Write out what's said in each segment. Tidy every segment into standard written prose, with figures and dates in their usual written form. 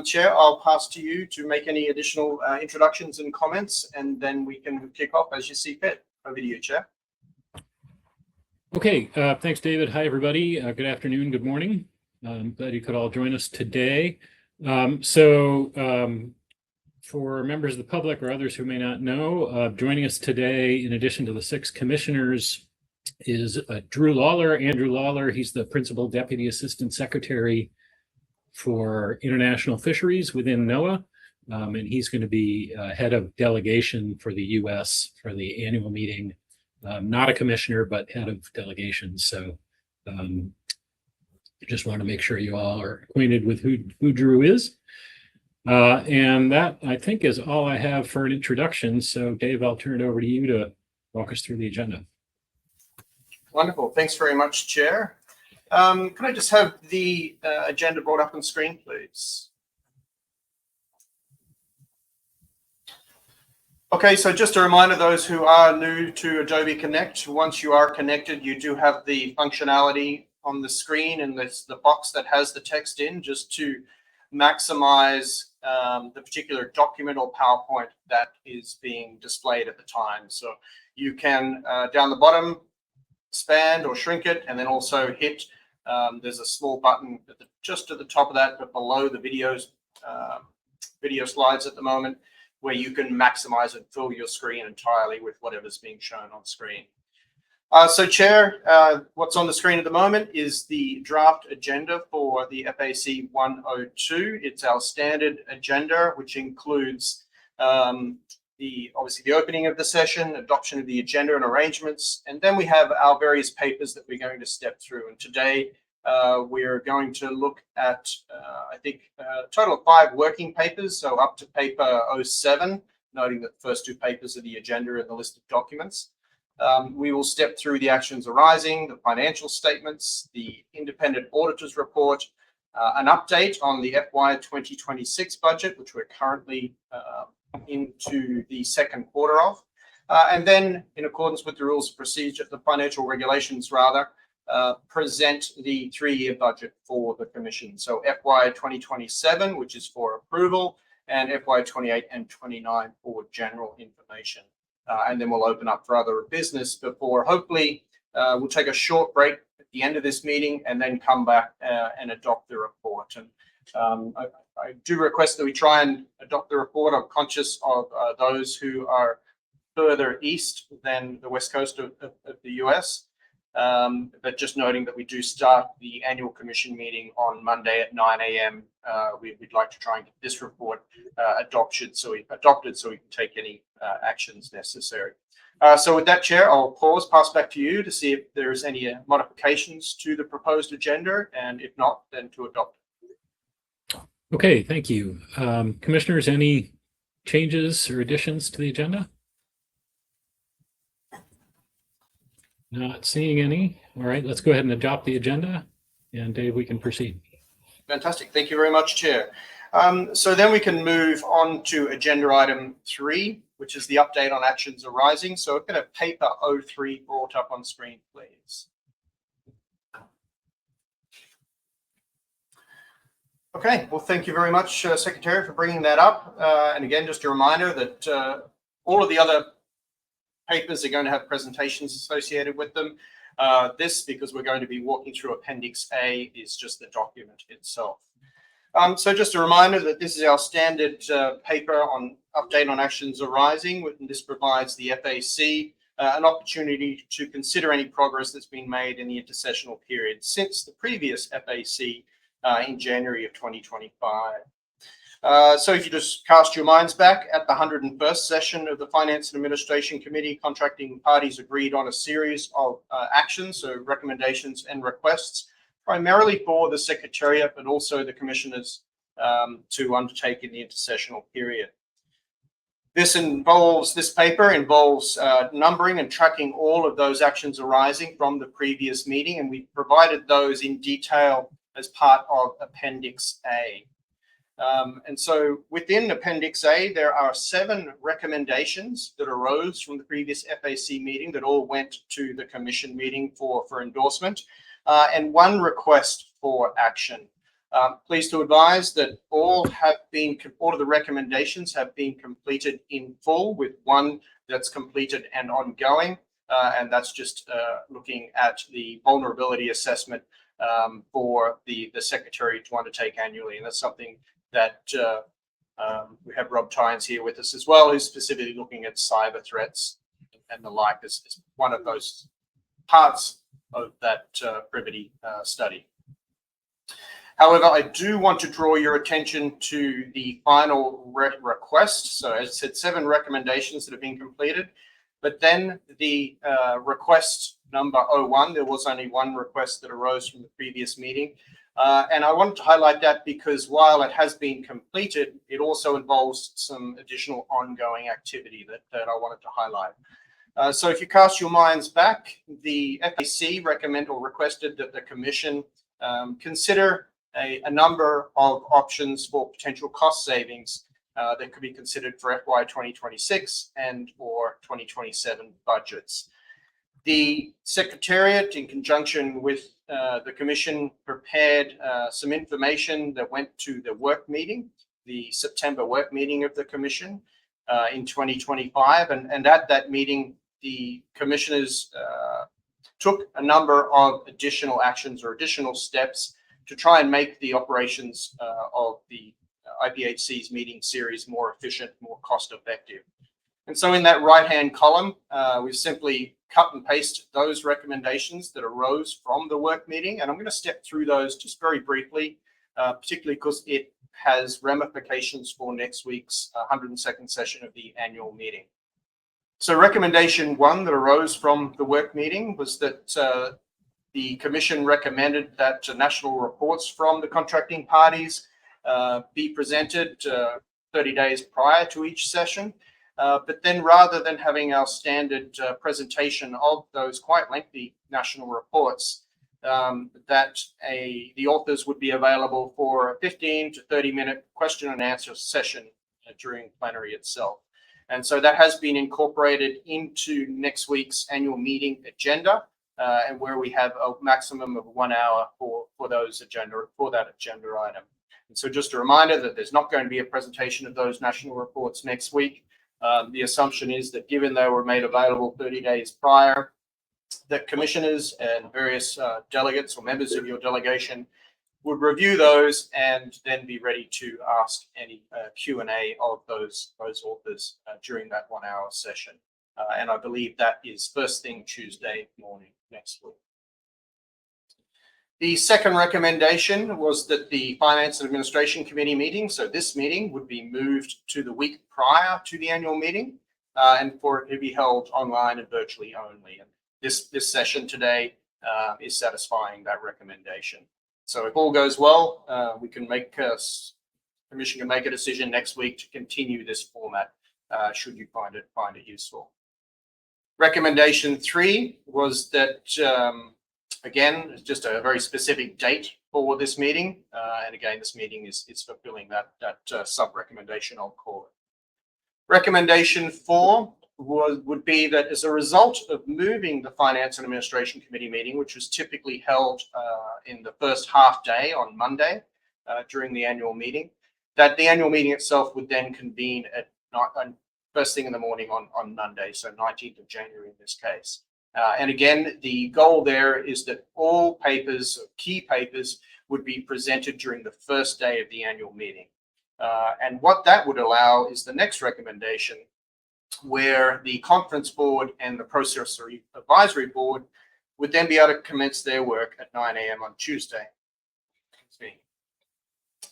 Chair, I'll pass to you to make any additional introductions and comments, and then we can kick off as you see fit. Over to you, Chair. Okay, thanks, David. Hi, everybody. Good afternoon, good morning. Glad you could all join us today. For members of the public or others who may not know, joining us today, in addition to the 6 commissioners, is Andrew Lawler. He's the Principal Deputy Assistant Secretary for International Fisheries within NOAA, and he's going to be head of delegation for the U.S. for the annual meeting. Not a commissioner, but head of delegation. So just want to make sure you all are acquainted with who Drew is. And that, I think, is all I have for an introduction. So, Dave, I'll turn it over to you to walk us through the agenda. Wonderful. Thanks very much, Chair. Can I just have the agenda brought up on screen, please? Okay, so just a reminder, those who are new to Adobe Connect, once you are connected, you do have the functionality on the screen, and there's the box that has the text in, just to maximize the particular document or PowerPoint that is being displayed at the time. So you can, down the bottom, expand or shrink it, and then also hit, there's a small button just at the top of that, but below the video slides at the moment, where you can maximize and fill your screen entirely with whatever's being shown on screen. So, Chair, what's on the screen at the moment is the draft agenda for the FAC102. It's our standard agenda, which includes obviously the opening of the session, adoption of the agenda and arrangements, and then we have our various papers that we're going to step through. And today we're going to look at, I think, a total of 5 working papers, so up to paper 07, noting that the first 2 papers are the agenda and the list of documents. We will step through the actions arising, the financial statements, the independent auditor's report, an update on the FY 2026 budget, which we're currently into the second quarter of, and then, in accordance with the rules of procedure, the financial regulations rather, present the 3-year budget for the Commission. So FY 2027, which is for approval, and FY 28 and 29 for general information. And then we'll open up for other business before, hopefully, we'll take a short break at the end of this meeting and then come back and adopt the report. And I do request that we try and adopt the report. I'm conscious of those who are further east than the west coast of the US. But just noting that we do start the annual commission meeting on Monday at 9 a.m. We'd like to try and get this report adopted so we can take any actions necessary. So with that, Chair, I'll pass back to you to see if there's any modifications to the proposed agenda, and if not, then to adopt it. Okay, thank you. Commissioners, any changes or additions to the agenda? Not seeing any. All right, let's go ahead and adopt the agenda. And Dave, we can proceed. Fantastic. Thank you very much, Chair. So then we can move on to agenda item 3, which is the update on actions arising. So we're going to paper 03 brought up on screen, please. Okay, well, thank you very much, Secretary, for bringing that up. And again, just a reminder that all of the other papers are going to have presentations associated with them. This, because we're going to be walking through Appendix A, is just the document itself. So just a reminder that this is our standard paper on update on actions arising, and this provides the FAC an opportunity to consider any progress that's been made in the intersessional period since the previous FAC in January of 2025. So if you just cast your minds back at the 101st session of the Finance and Administration Committee, contracting parties agreed on a series of actions, so recommendations and requests, primarily for the Secretariat, but also the Commissioners to undertake in the intersessional period. This paper involves numbering and tracking all of those actions arising from the previous meeting, and we provided those in detail as part of Appendix A. And so within Appendix A, there are 7 recommendations that arose from the previous FAC meeting that all went to the Commission meeting for endorsement, and 1 request for action. Pleased to advise that all of the recommendations have been completed in full, with one that's completed and ongoing, and that's just looking at the vulnerability assessment for the secretary to undertake annually, and that's something that we have Rob Tynes here with us as well, who's specifically looking at cyber threats and the like as one of those parts of that privity study. However, I do want to draw your attention to the final request. So as I said, 7 recommendations that have been completed, but then the request number 01, there was only one request that arose from the previous meeting. And I wanted to highlight that because while it has been completed, it also involves some additional ongoing activity that I wanted to highlight. So if you cast your minds back, the FAC requested that the Commission consider a number of options for potential cost savings that could be considered for FY 2026 and or 2027 budgets. The Secretariat, in conjunction with the Commission, prepared some information that went to the work meeting, the September work meeting of the Commission in 2025. And at that meeting, the Commissioners took a number of additional actions or additional steps to try and make the operations of the IPHC's meeting series more efficient, more cost effective. And so in that right-hand column, we've simply cut and paste those recommendations that arose from the work meeting. And I'm going to step through those just very briefly, particularly because it has ramifications for next week's 102nd session of the annual meeting. So recommendation 1 that arose from the work meeting was that the Commission recommended that national reports from the contracting parties be presented 30 days prior to each session. But then rather than having our standard presentation of those quite lengthy national reports, that the authors would be available for a 15 to 30-minute question and answer session during plenary itself. And so that has been incorporated into next week's annual meeting agenda, and where we have a maximum of 1 hour for that agenda item. And so just a reminder that there's not going to be a presentation of those national reports next week. The assumption is that given they were made available 30 days prior, that commissioners and various delegates or members of your delegation would review those and then be ready to ask any Q&A of those authors during that 1 hour session. And I believe that is first thing Tuesday morning next week. The second recommendation was that the Finance and Administration Committee meeting, so this meeting, would be moved to the week prior to the annual meeting, and for it to be held online and virtually only. And this session today is satisfying that recommendation. So if all goes well, Commission can make a decision next week to continue this format, should you find it useful. Recommendation 3 was that, again, it's just a very specific date for this meeting. And again, this meeting is fulfilling that sub-recommendation, I'll call it. Recommendation 4 would be that as a result of moving the Finance and Administration Committee meeting, which was typically held in the first half day on Monday during the annual meeting, that the annual meeting itself would then convene at first thing in the morning on Monday, so 19th of January in this case. And again, the goal there is that all papers, key papers, would be presented during the first day of the annual meeting. And what that would allow is the next recommendation, where the Conference Board and the Processor Advisory Board would then be able to commence their work at 9 a.m. on Tuesday.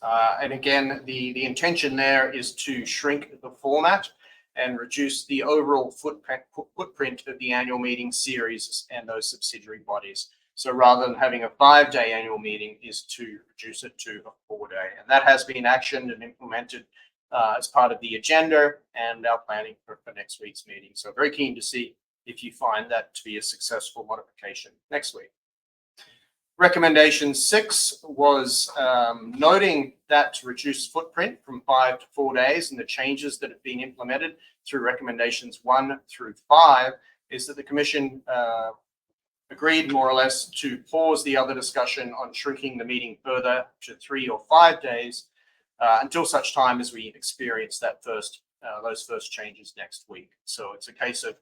And again, the intention there is to shrink the format and reduce the overall footprint of the annual meeting series and those subsidiary bodies. So rather than having a 5-day annual meeting, is to reduce it to a 4-day. And that has been actioned and implemented as part of the agenda and our planning for next week's meeting. So very keen to see if you find that to be a successful modification next week. Recommendation 6 was noting that reduced footprint from 5 to 4 days and the changes that have been implemented through recommendations 1 through 5 is that the Commission agreed more or less to pause the other discussion on shrinking the meeting further to 3 or 5 days until such time as we experience that those first changes next week. So it's a case of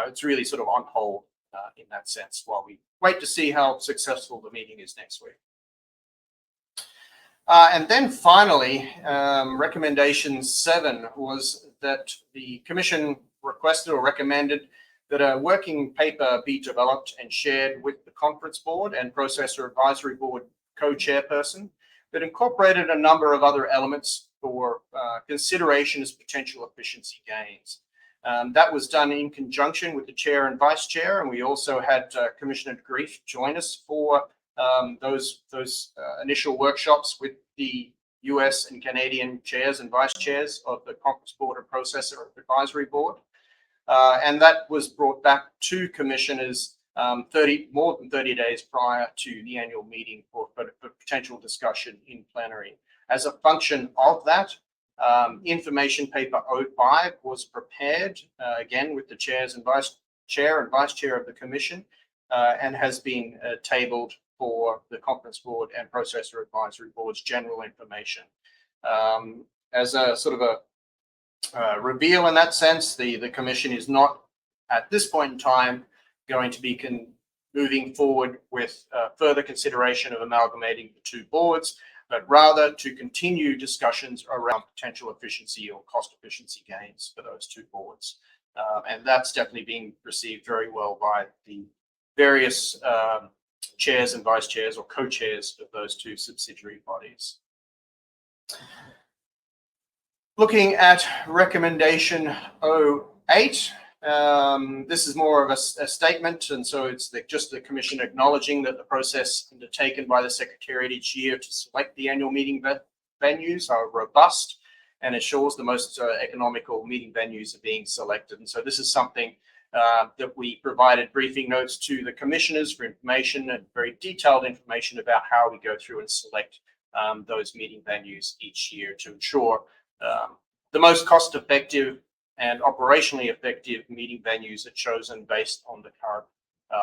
it's really sort of on hold in that sense while we wait to see how successful the meeting is next week. And then finally, recommendation 7 was that the Commission requested or recommended that a working paper be developed and shared with the Conference Board and Processor Advisory Board co-chairperson that incorporated a number of other elements for consideration as potential efficiency gains. That was done in conjunction with the Chair and Vice Chair, and we also had Commissioner Grief join us for those initial workshops with the US and Canadian chairs and vice chairs of the Conference Board and Processor Advisory Board. And that was brought back to commissioners more than 30 days prior to the annual meeting for potential discussion in plenary. As a function of that, information paper 05 was prepared again with the chairs and vice chair of the commission and has been tabled for the Conference Board and Processor Advisory Board's general information. As a sort of a reveal in that sense, the commission is not at this point in time going to be moving forward with further consideration of amalgamating the two boards, but rather to continue discussions around potential efficiency or cost efficiency gains for those two boards. And that's definitely being received very well by the various chairs and vice chairs or co-chairs of those two subsidiary bodies. Looking at recommendation 08, this is more of a statement, and so it's just the Commission acknowledging that the process undertaken by the Secretariat each year to select the annual meeting venues are robust and ensures the most economical meeting venues are being selected. And so this is something that we provided briefing notes to the commissioners for information and very detailed information about how we go through and select those meeting venues each year to ensure the most cost-effective and operationally effective meeting venues are chosen based on the current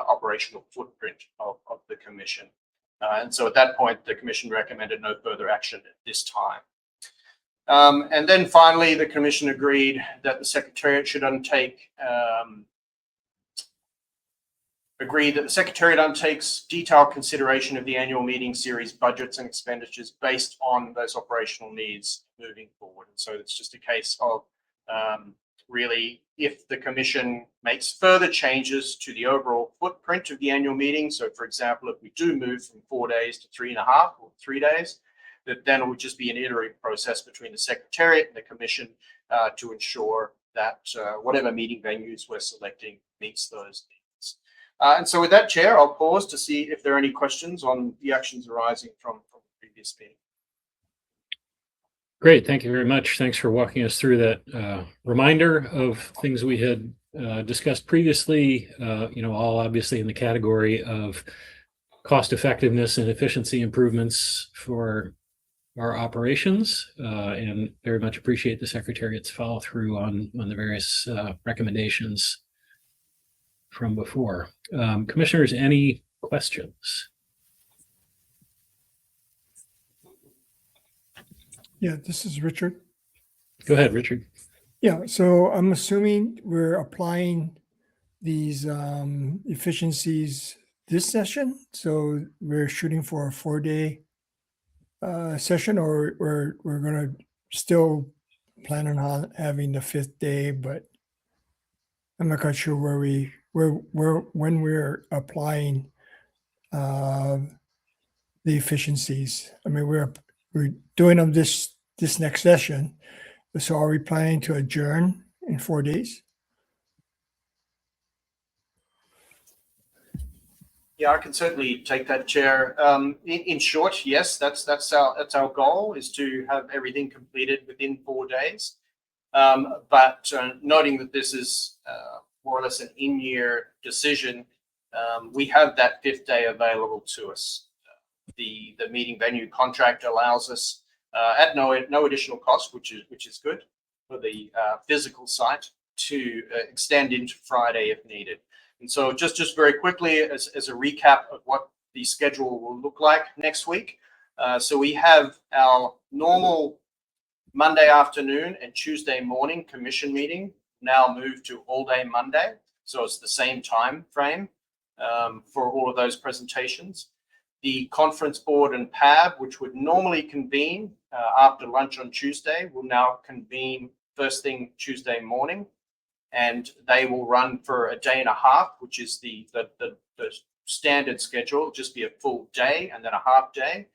operational footprint of the commission. And so at that point, the commission recommended no further action at this time. And then finally, the commission agreed that the Secretariat should undertakes detailed consideration of the annual meeting series budgets and expenditures based on those operational needs moving forward. And so it's just a case of really, if the commission makes further changes to the overall footprint of the annual meeting, so for example, if we do move from 4 days to 3.5 or 3 days, that then it would just be an iterative process between the Secretariat and the commission to ensure that whatever meeting venues we're selecting meets those needs. And so with that, Chair, I'll pause to see if there are any questions on the actions arising from the previous meeting. Great, thank you very much. Thanks for walking us through that reminder of things we had discussed previously, all obviously in the category of cost effectiveness and efficiency improvements for our operations, and very much appreciate the Secretariat's follow through on the various recommendations from before. Commissioners, any questions? Yeah, this is Richard. Go ahead, Richard. Yeah, so I'm assuming we're applying these efficiencies this session. So we're shooting for a 4-day session, or we're going to still planning on having the 5th day, but I'm not quite sure when we're applying the efficiencies. I mean, we're doing them this next session. So are we planning to adjourn in 4 days? Yeah, I can certainly take that, Chair. In short, yes, that's our goal, is to have everything completed within 4 days. But noting that this is more or less an in-year decision, we have that 5th day available to us. The meeting venue contract allows us at no additional cost, which is good for the physical site, to extend into Friday if needed. And so just very quickly as a recap of what the schedule will look like next week. So we have our normal Monday afternoon and Tuesday morning commission meeting now moved to all day Monday. So it's the same time frame for all of those presentations. The conference board and PAB, which would normally convene after lunch on Tuesday, will now convene first thing Tuesday morning, and they will run for a day and a half, which is the standard schedule. It'll just be a full day and then a half day,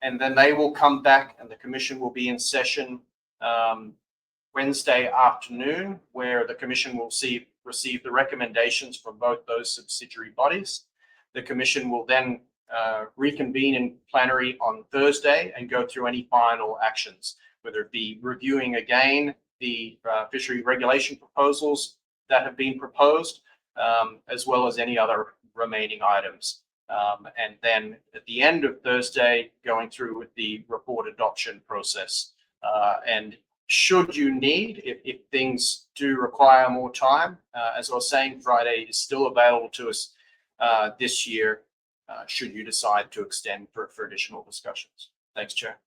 and then they will come back and the commission will be in session Wednesday afternoon, where the commission will receive the recommendations from both those subsidiary bodies. The commission will then reconvene in plenary on Thursday and go through any final actions, whether it be reviewing again the fishery regulation proposals that have been proposed, as well as any other remaining items. And then at the end of Thursday, going through with the report adoption process. And should you need, if things do require more time, as I was saying, Friday is still available to us this year, should you decide to extend for additional discussions. Thanks, Chair.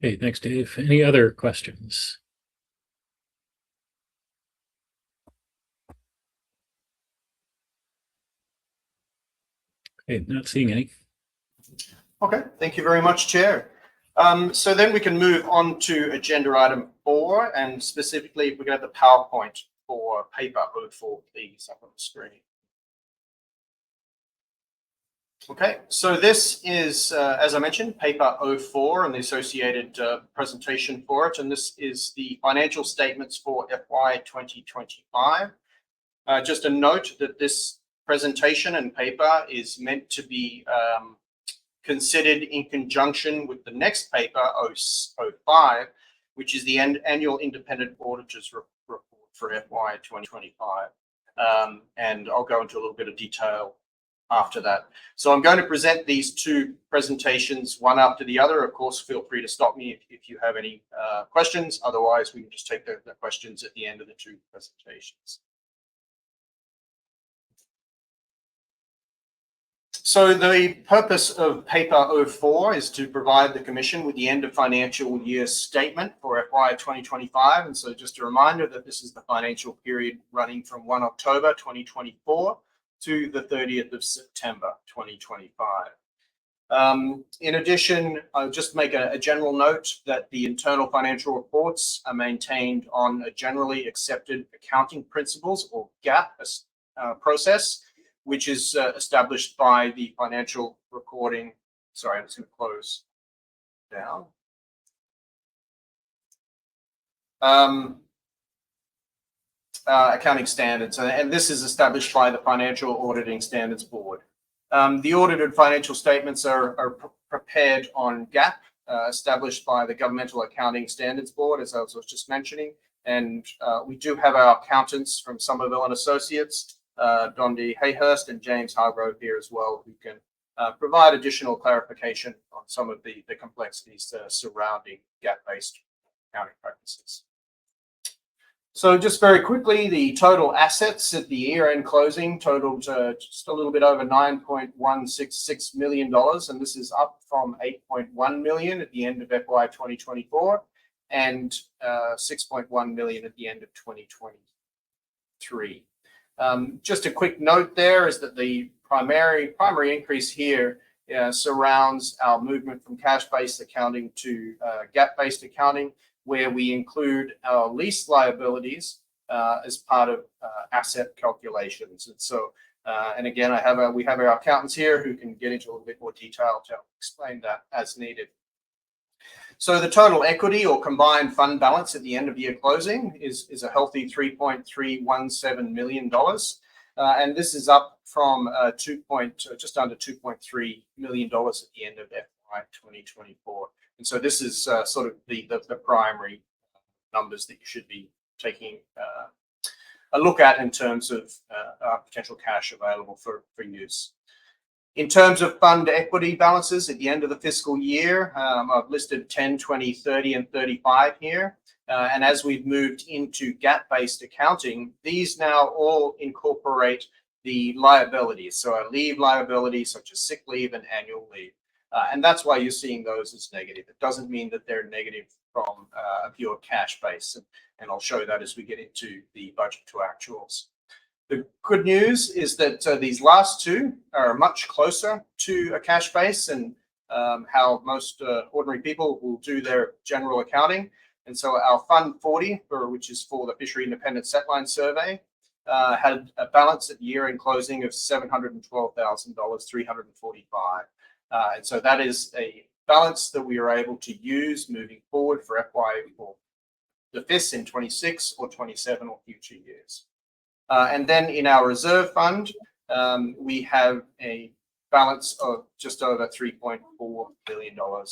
Okay, thanks, Dave. Any other questions? Okay, not seeing any. Okay, thank you very much, Chair. So then we can move on to agenda item 4, and specifically if we go to the PowerPoint for paper 04, please, up on the screen. Okay, so this is, as I mentioned, paper 04 and the associated presentation for it, and this is the financial statements for FY 2025. Just a note that this presentation and paper is meant to be considered in conjunction with the next paper, 05, which is the annual independent auditors report for FY 2025. And I'll go into a little bit of detail after that. So I'm going to present these two presentations one after the other. Of course, feel free to stop me if you have any questions. Otherwise, we can just take the questions at the end of the two presentations. So the purpose of paper 04 is to provide the Commission with the end of financial year statement for FY 2025. And so just a reminder that this is the financial period running from 1 October 2024 to the 30th of September 2025. In addition, I'll just make a general note that the internal financial reports are maintained on a generally accepted accounting principles or GAAP process, which is established by the financial recording. Sorry, I'm just going to close down. Accounting standards, and this is established by the Financial Auditing Standards Board. The audited financial statements are prepared on GAAP, established by the Governmental Accounting Standards Board, as I was just mentioning, and we do have our accountants from Somerville and Associates, Dondi Hayhurst and James Hargrove here as well, who can provide additional clarification on some of the complexities surrounding GAAP-based accounting practices. So just very quickly, the total assets at the year-end closing totaled just a little bit over $9.166 million, and this is up from $8.1 million at the end of FY 2024 and $6.1 million at the end of 2023. Just a quick note there is that the primary increase here surrounds our movement from cash-based accounting to GAAP-based accounting, where we include our lease liabilities as part of asset calculations. And so, and again, we have our accountants here who can get into a little bit more detail to explain that as needed. So the total equity or combined fund balance at the end of year closing is a healthy $3.317 million. And this is up from just under $2.3 million at the end of FY 2024. And so this is sort of the primary numbers that you should be taking a look at in terms of potential cash available for use. In terms of fund equity balances at the end of the fiscal year, I've listed 10, 20, 30, and 35 here. And as we've moved into GAAP-based accounting, these now all incorporate the liabilities. So our leave liabilities such as sick leave and annual leave. And that's why you're seeing those as negative. It doesn't mean that they're negative from a pure cash base. And I'll show that as we get into the budget to actuals. The good news is that these last two are much closer to a cash base and how most ordinary people will do their general accounting. And so our Fund 40, which is for the Fishery Independent Setline Survey, had a balance at year-end closing of $712,345. And so that is a balance that we are able to use moving forward for FY for the FIS in 26 or 27 or future years. And then in our reserve fund, we have a balance of just over $3.4 billion. No,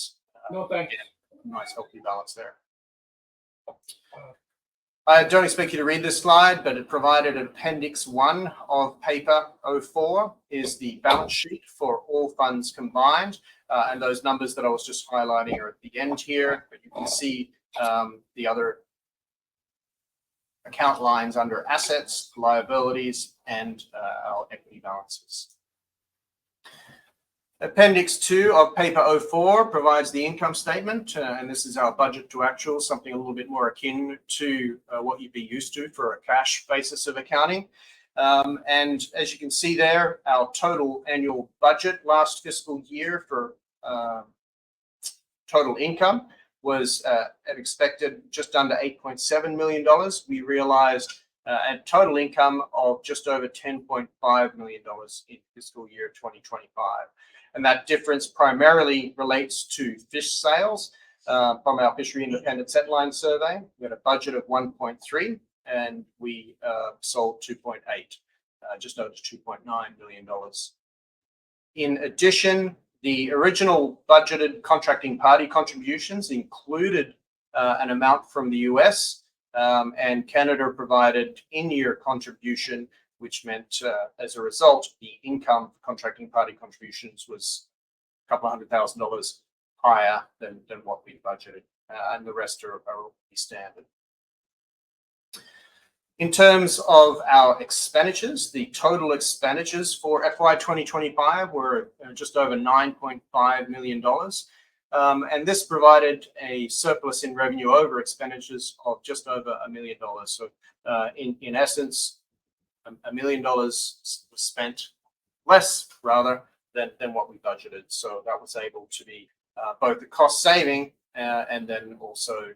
thank you. Nice healthy balance there. I don't expect you to read this slide, but it provided Appendix 1 of Paper 04 is the balance sheet for all funds combined. And those numbers that I was just highlighting are at the end here, but you can see the other account lines under assets, liabilities, and our equity balances. Appendix 2 of Paper 04 provides the income statement, and this is our budget to actual, something a little bit more akin to what you'd be used to for a cash basis of accounting. And as you can see there, our total annual budget last fiscal year for total income was an expected just under $8.7 million. We realized a total income of just over $10.5 million in fiscal year 2025. And that difference primarily relates to fish sales from our Fishery Independent Setline Survey. We had a budget of 1.3 and we sold 2.8, just over $2.9 million. In addition, the original budgeted contracting party contributions included an amount from the US, and Canada provided in-year contribution, which meant as a result, the income for contracting party contributions was a couple $100,000 higher than what we budgeted, and the rest are standard. In terms of our expenditures, the total expenditures for FY 2025 were just over $9.5 million. And this provided a surplus in revenue over expenditures of just over $1 million. So in essence, $1 million was spent less rather than what we budgeted. So that was able to be both the cost saving and then also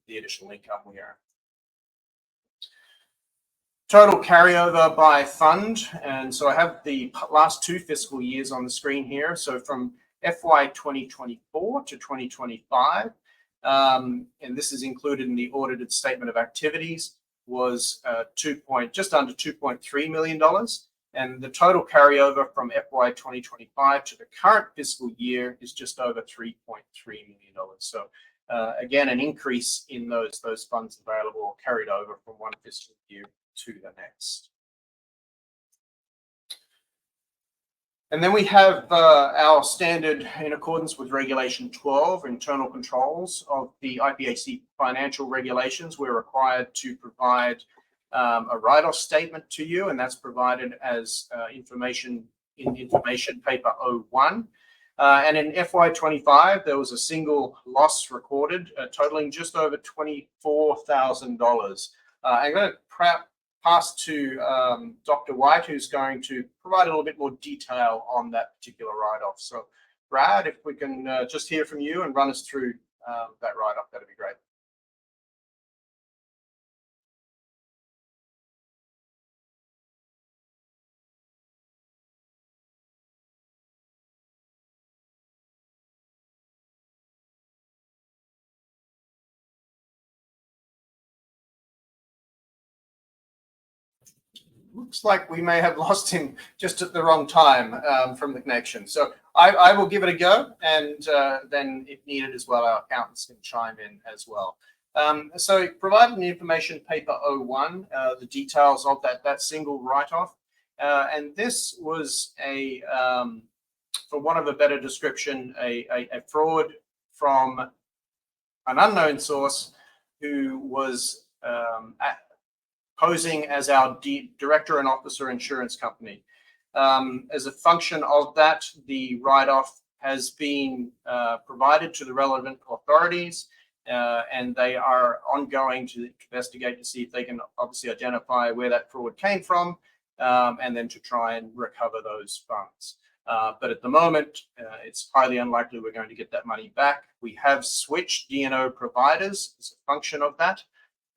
the additional income we earned. Total carryover by fund. And so I have the last two fiscal years on the screen here. So from FY 2024 to 2025, and this is included in the audited statement of activities, was just under $2.3 million. And the total carryover from FY 2025 to the current fiscal year is just over $3.3 million. So again, an increase in those funds available or carried over from one fiscal year to the next. And then we have our standard, in accordance with Regulation 12, internal controls of the IPHC financial regulations. We're required to provide a write-off statement to you, and that's provided as information in information paper 01. And in FY25, there was a single loss recorded, totaling just over $24,000. I'm going to pass to Dr. White, who's going to provide a little bit more detail on that particular write-off. So, Brad, if we can just hear from you and run us through that write-off, that'd be great. Looks like we may have lost him just at the wrong time from the connection. So I will give it a go, and then if needed as well, our accountants can chime in as well. So provided in the information paper 01, the details of that single write-off. And this was for want of a better description, a fraud from an unknown source who was posing as our director and officer insurance company. As a function of that, the write-off has been provided to the relevant authorities, and they are ongoing to investigate to see if they can obviously identify where that fraud came from, and then to try and recover those funds. But at the moment, it's highly unlikely we're going to get that money back. We have switched D&O providers as a function of that,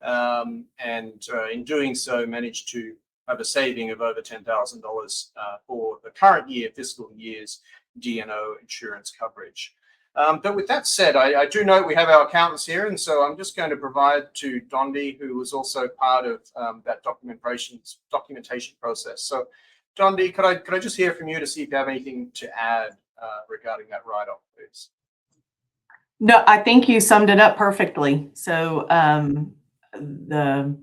and in doing so, managed to have a saving of over $10,000 for the current year, fiscal year's D&O insurance coverage. But with that said, I do know we have our accountants here, and so I'm just going to provide to Dondi, who was also part of that documentation process. So, Dondi, could I just hear from you to see if you have anything to add regarding that write-off, please? No, I think you summed it up perfectly. So the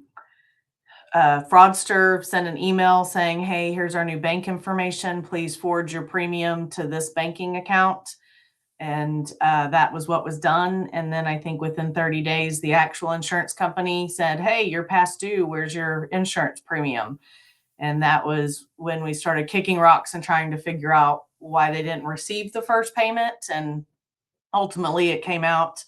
fraudster sent an email saying, hey, here's our new bank information. Please forward your premium to this banking account. And that was what was done. And then I think within 30 days, the actual insurance company said, hey, you're past due. Where's your insurance premium? And that was when we started kicking rocks and trying to figure out why they didn't receive the first payment. And ultimately it came out.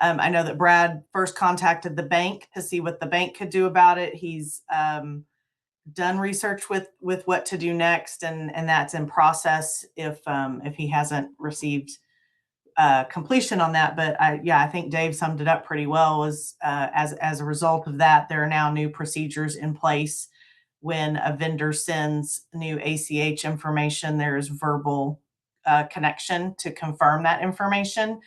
I know that Brad first contacted the bank to see what the bank could do about it. He's done research with what to do next, and that's in process if he hasn't received completion on that. But I think Dave summed it up pretty well. Was as a result of that, there are now new procedures in place. When a vendor sends new ACH information, there's verbal connection to confirm that information.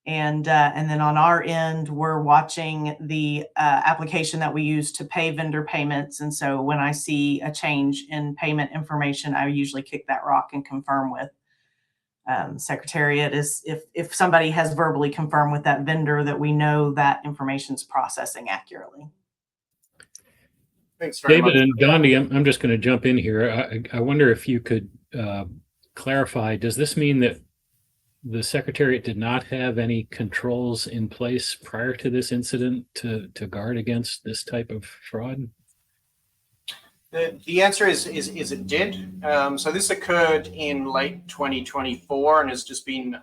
And then on our end, we're watching the application that we use to pay vendor payments. And so when I see a change in payment information, I usually kick that rock and confirm with Secretariat is if somebody has verbally confirmed with that vendor that we know that information is processing accurately. Thanks very much. David and Dondi, I'm just going to jump in here. I wonder if you could clarify, does this mean that the Secretariat did not have any controls in place prior to this incident to guard against this type of fraud? The answer is it did. So this occurred in late 2024 and has just been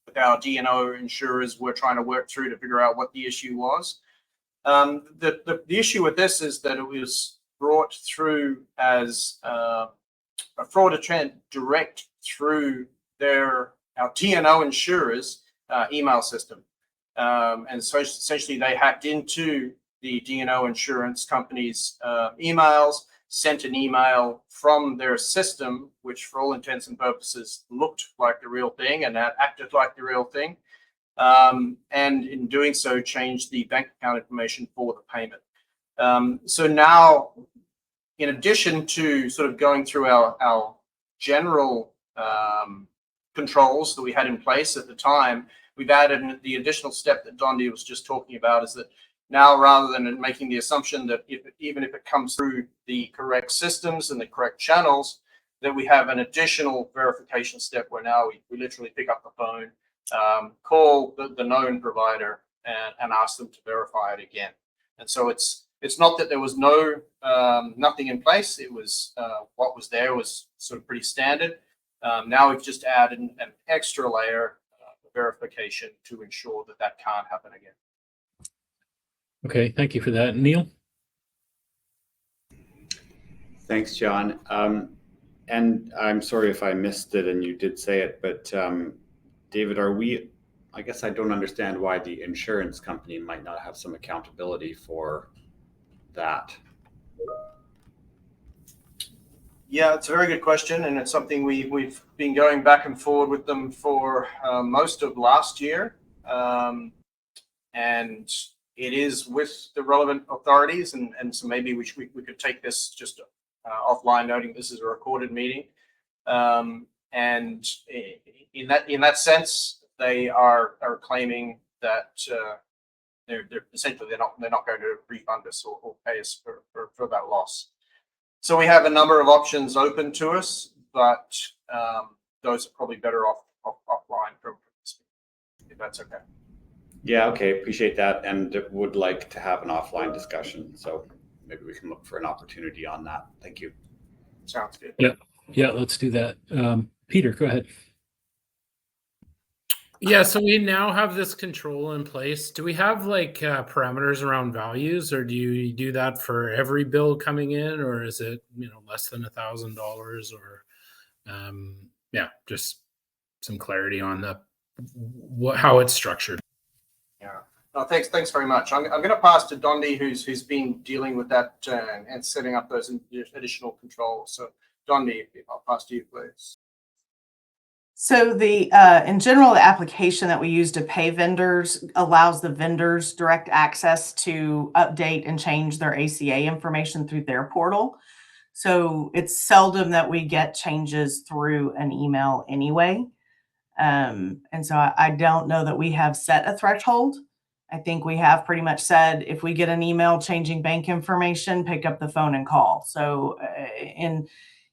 with our D&O insurers, we're trying to work through to figure out what the issue was. The issue with this is that it was brought through as a fraud attempt direct through our D&O insurers email system. And so essentially they hacked into the D&O insurance company's emails, sent an email from their system, which for all intents and purposes looked like the real thing and acted like the real thing. And in doing so, changed the bank account information for the payment. So now, in addition to sort of going through our general controls that we had in place at the time, we've added the additional step that Dondi was just talking about, is that now, rather than making the assumption that even if it comes through the correct systems and the correct channels, that we have an additional verification step where now we literally pick up the phone, call the known provider and ask them to verify it again. And so it's not that there was nothing in place. It was what was there was sort of pretty standard. Now we've just added an extra layer of verification to ensure that can't happen again. Okay, thank you for that. Neil? Thanks, John. And I'm sorry if I missed it and you did say it, but David, I guess I don't understand why the insurance company might not have some accountability for that. Yeah, it's a very good question, and it's something we've been going back and forward with them for most of last year. And it is with the relevant authorities, and so maybe we could take this just offline, noting this is a recorded meeting. And in that sense, they are claiming that they're essentially they're not going to refund us or pay us for that loss. So we have a number of options open to us, but those are probably better off offline, if that's okay. Yeah, okay, appreciate that, and would like to have an offline discussion. So maybe we can look for an opportunity on that. Thank you. Sounds good. Yeah, let's do that. Peter, go ahead. Yeah, so we now have this control in place. Do we have like parameters around values, or do you do that for every bill coming in, or is it less than $1,000, or yeah, just some clarity on how it's structured. Yeah. No, thanks very much. I'm going to pass to Dondi, who's been dealing with that and setting up those additional controls. So Dondi, I'll pass to you, please. So in general, the application that we use to pay vendors allows the vendors direct access to update and change their ACA information through their portal. So it's seldom that we get changes through an email anyway. And so I don't know that we have set a threshold. I think we have pretty much said, if we get an email changing bank information, pick up the phone and call. So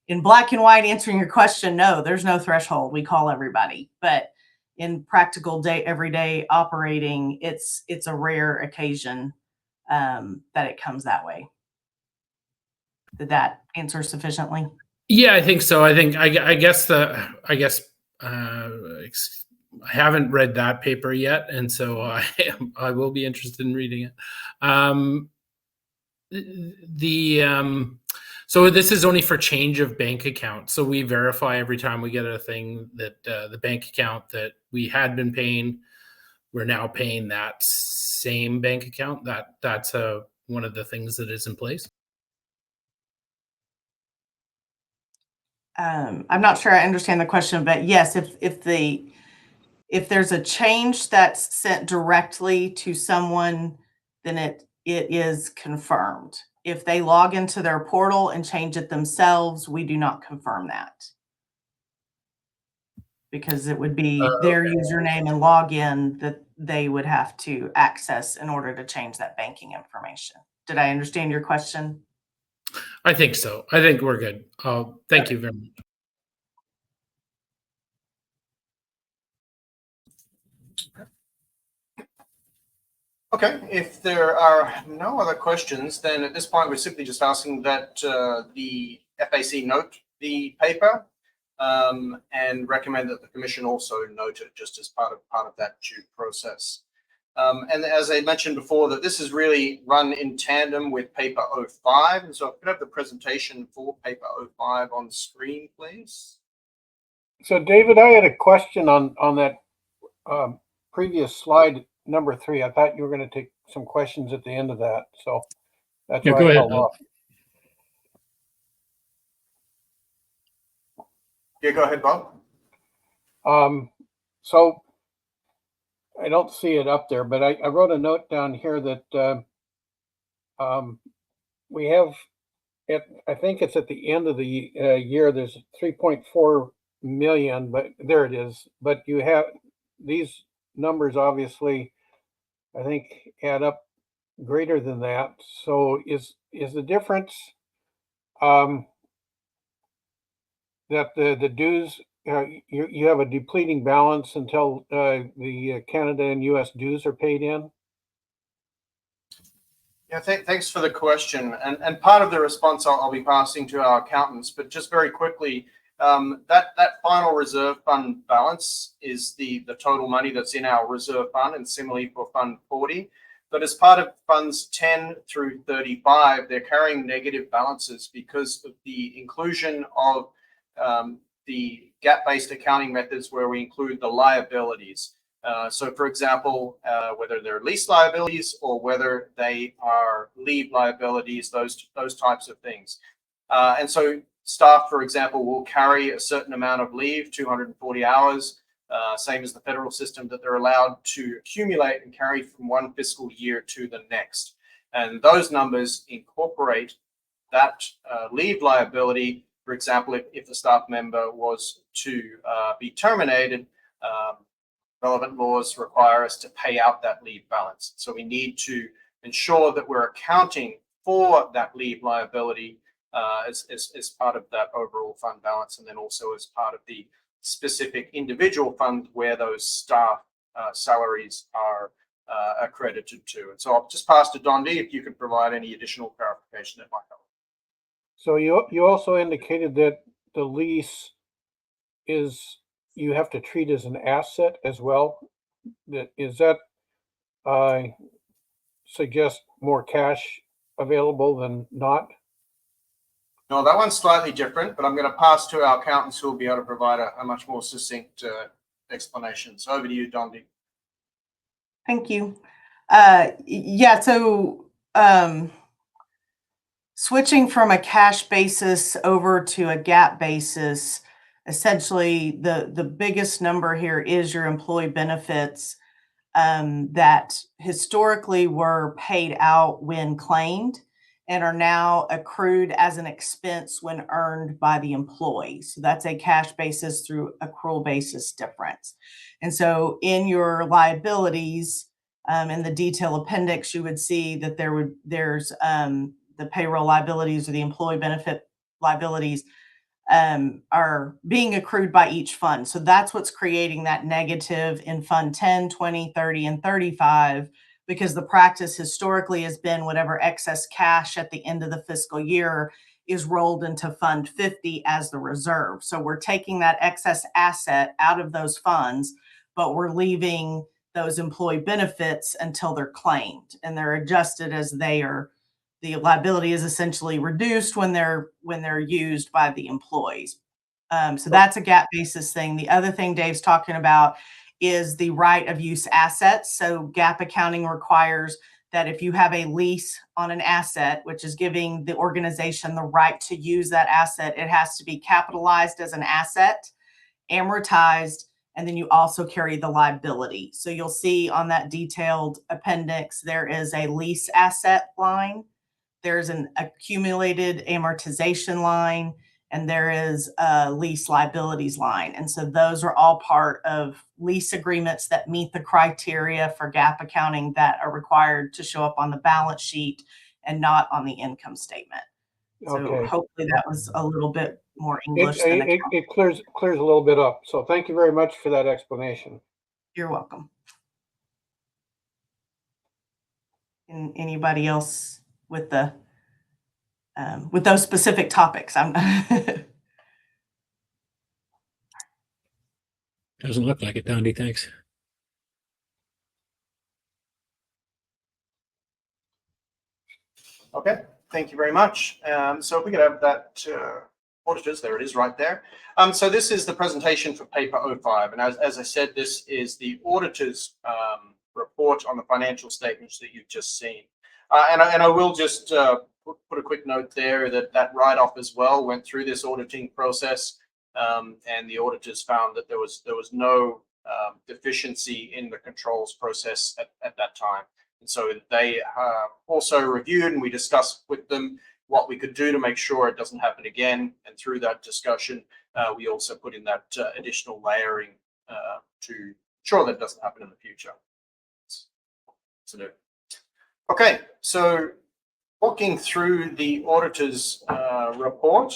in black and white, answering your question, no, there's no threshold. We call everybody. But in practical everyday operating, it's a rare occasion that it comes that way. Did that answer sufficiently? Yeah, I think so. I guess I haven't read that paper yet, and so I will be interested in reading it. So this is only for change of bank account. So we verify every time we get a thing that the bank account that we had been paying, we're now paying that same bank account. That's one of the things that is in place. I'm not sure I understand the question, but yes, if there's a change that's sent directly to someone, then it is confirmed. If they log into their portal and change it themselves, we do not confirm that, because it would be their username and login that they would have to access in order to change that banking information. Did I understand your question? I think so. I think we're good. Thank you very much. Okay, if there are no other questions, then at this point, we're simply just asking that the FAC note the paper and recommend that the Commission also note it just as part of that due process. And as I mentioned before, that this is really run in tandem with paper 05. And so I could have the presentation for paper 05 on the screen, please. So David, I had a question on that previous slide, number 3. I thought you were going to take some questions at the end of that. So that's why I held off. Yeah, go ahead, Bob. So I don't see it up there, but I wrote a note down here that we have, I think it's at the end of the year, there's 3.4 million, but there it is. But you have these numbers, obviously, I think add up greater than that. So is the difference that the dues, you have a depleting balance until the Canada and US dues are paid in? Yeah, thanks for the question. And part of the response I'll be passing to our accountants, but just very quickly, that final reserve fund balance is the total money that's in our reserve fund, and similarly for Fund 40. But as part of Funds 10 through 35, they're carrying negative balances because of the inclusion of the gap-based accounting methods where we include the liabilities. So for example, whether they're lease liabilities or whether they are leave liabilities, those types of things. And so staff, for example, will carry a certain amount of leave, 240 hours, same as the federal system, that they're allowed to accumulate and carry from one fiscal year to the next. And those numbers incorporate that leave liability. For example, if the staff member was to be terminated, relevant laws require us to pay out that leave balance. So we need to ensure that we're accounting for that leave liability as part of that overall fund balance, and then also as part of the specific individual fund where those staff salaries are accredited to. And so I'll just pass to Dondi if you could provide any additional clarification that might help. So you also indicated that the lease is, you have to treat as an asset as well. Is that suggest more cash available than not? No, that one's slightly different, but I'm going to pass to our accountants who will be able to provide a much more succinct explanation. So over to you, Dondi. Thank you. Yeah, so switching from a cash basis over to a GAAP basis, essentially the biggest number here is your employee benefits that historically were paid out when claimed and are now accrued as an expense when earned by the employee. So that's a cash basis through accrual basis difference. And so in your liabilities, in the detail appendix, you would see that there's the payroll liabilities or the employee benefit liabilities are being accrued by each fund. So that's what's creating that negative in Fund 10, 20, 30, and 35, because the practice historically has been whatever excess cash at the end of the fiscal year is rolled into Fund 50 as the reserve. So we're taking that excess asset out of those funds, but we're leaving those employee benefits until they're claimed, and they're adjusted as they are. The liability is essentially reduced when they're used by the employees. So that's a GAAP basis thing. The other thing Dave's talking about is the right of use assets. So GAAP accounting requires that if you have a lease on an asset, which is giving the organization the right to use that asset, it has to be capitalized as an asset, amortized, and then you also carry the liability. So you'll see on that detailed appendix, there is a lease asset line, there's an accumulated amortization line, and there is a lease liabilities line. And so those are all part of lease agreements that meet the criteria for GAAP accounting that are required to show up on the balance sheet and not on the income statement. So Okay. hopefully that was a little bit more English than it clears a little bit up. So thank you very much for that explanation. You're welcome. And anybody else with the with those specific topics? Doesn't look like it, Dondi. Thanks. Okay, thank you very much. So if we could have that auditors, there it is right there. So this is the presentation for paper 05. And as I said, this is the auditor's report on the financial statements that you've just seen. And I will just put a quick note there that write-off as well went through this auditing process, and the auditors found that there was no deficiency in the controls process at that time. And so they also reviewed, and we discussed with them what we could do to make sure it doesn't happen again. And through that discussion, we also put in that additional layering to ensure that it doesn't happen in the future. Okay, so walking through the auditor's report.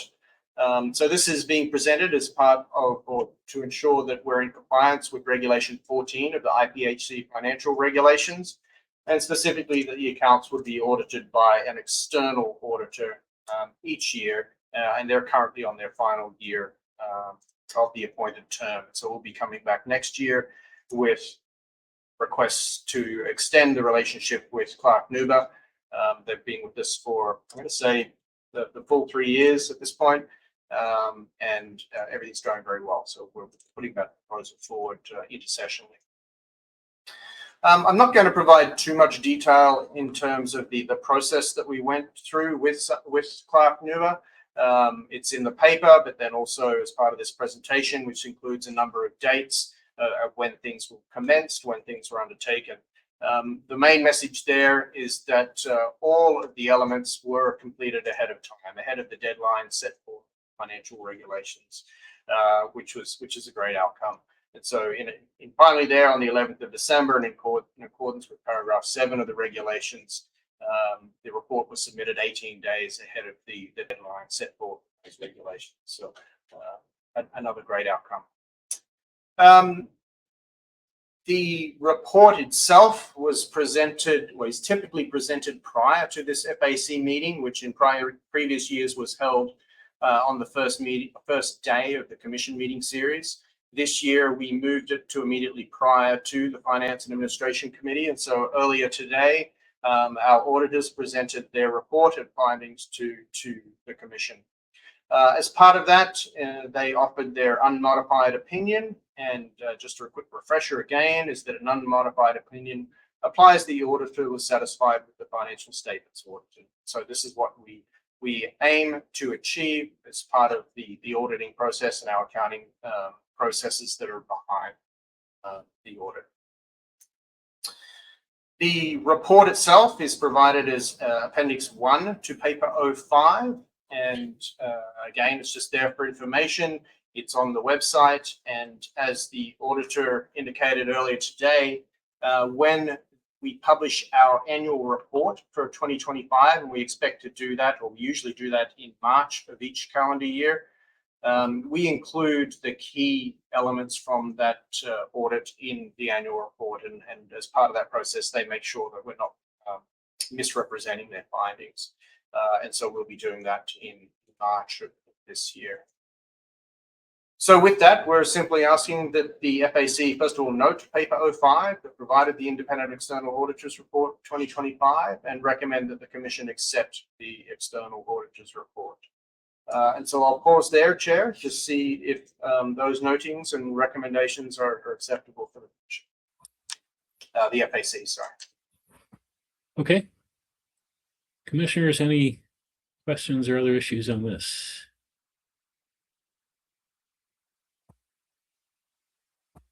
So this is being presented as part of, or to ensure that we're in compliance with Regulation 14 of the IPHC financial regulations, and specifically that the accounts would be audited by an external auditor each year, and they're currently on their final year of the appointed term. So we'll be coming back next year with requests to extend the relationship with Clark Nuber. They've been with us for, I'm going to say, the full 3 years at this point, and everything's going very well. So we're putting that proposal forward intersessionally. I'm not going to provide too much detail in terms of the process that we went through with Clark Nuber. It's in the paper, but then also as part of this presentation, which includes a number of dates of when things were commenced, when things were undertaken. The main message there is that all of the elements were completed ahead of time, ahead of the deadline set for financial regulations, which is a great outcome. And so finally there on the 11th of December, and in accordance with paragraph 7 of the regulations, The report was submitted 18 days ahead of the deadline set forth in those regulations. So another great outcome. The report itself was presented, or is typically presented prior to this FAC meeting, which in previous years was held on the first day of the commission meeting series. This year, we moved it to immediately prior to the Finance and Administration Committee. And so earlier today, our auditors presented their reported findings to the commission. As part of that, they offered their unmodified opinion. And just a quick refresher again is that an unmodified opinion applies the auditor was satisfied with the financial statements audited. So this is what we aim to achieve as part of the auditing process and our accounting processes that are behind the audit. The report itself is provided as Appendix 1 to Paper 05. And again, it's just there for information. It's on the website. And as the auditor indicated earlier today, when we publish our annual report for 2025, and we expect to do that, or we usually do that in March of each calendar year, we include the key elements from that audit in the annual report. And as part of that process, they make sure that we're not misrepresenting their findings. And so we'll be doing that in March of this year. So with that, we're simply asking that the FAC, first of all, note Paper 05 that provided the Independent External Auditors Report 2025 and recommend that the Commission accept the External Auditors Report. And so I'll pause there, Chair, to see if those notings and recommendations are acceptable for the Commission. The FAC, sorry. Okay. Commissioners, any questions or other issues on this?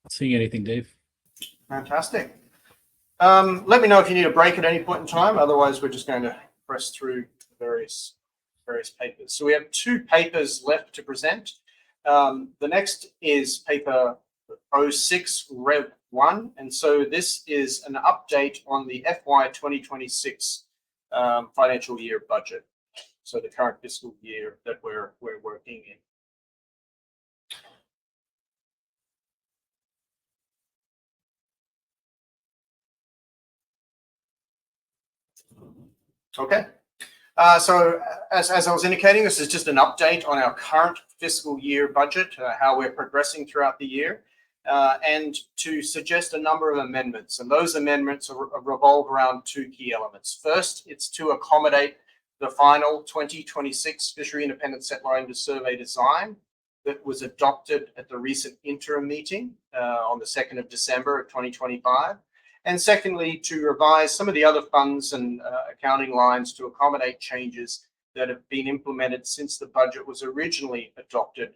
Not seeing anything, Dave. Fantastic. Let me know if you need a break at any point in time. Otherwise, we're just going to press through various papers. So we have 2 papers left to present. The next is paper 06 Rev 1. And so this is an update on the FY 2026 financial year budget. So the current fiscal year that we're working in. Okay. So as I was indicating, this is just an update on our current fiscal year budget, how we're progressing throughout the year, and to suggest a number of amendments. And those amendments revolve around 2 key elements. First, it's to accommodate the final 2026 Fishery Independent Settler Survey design that was adopted at the recent interim meeting on the 2nd of December of 2025. And secondly, to revise some of the other funds and accounting lines to accommodate changes that have been implemented since the budget was originally adopted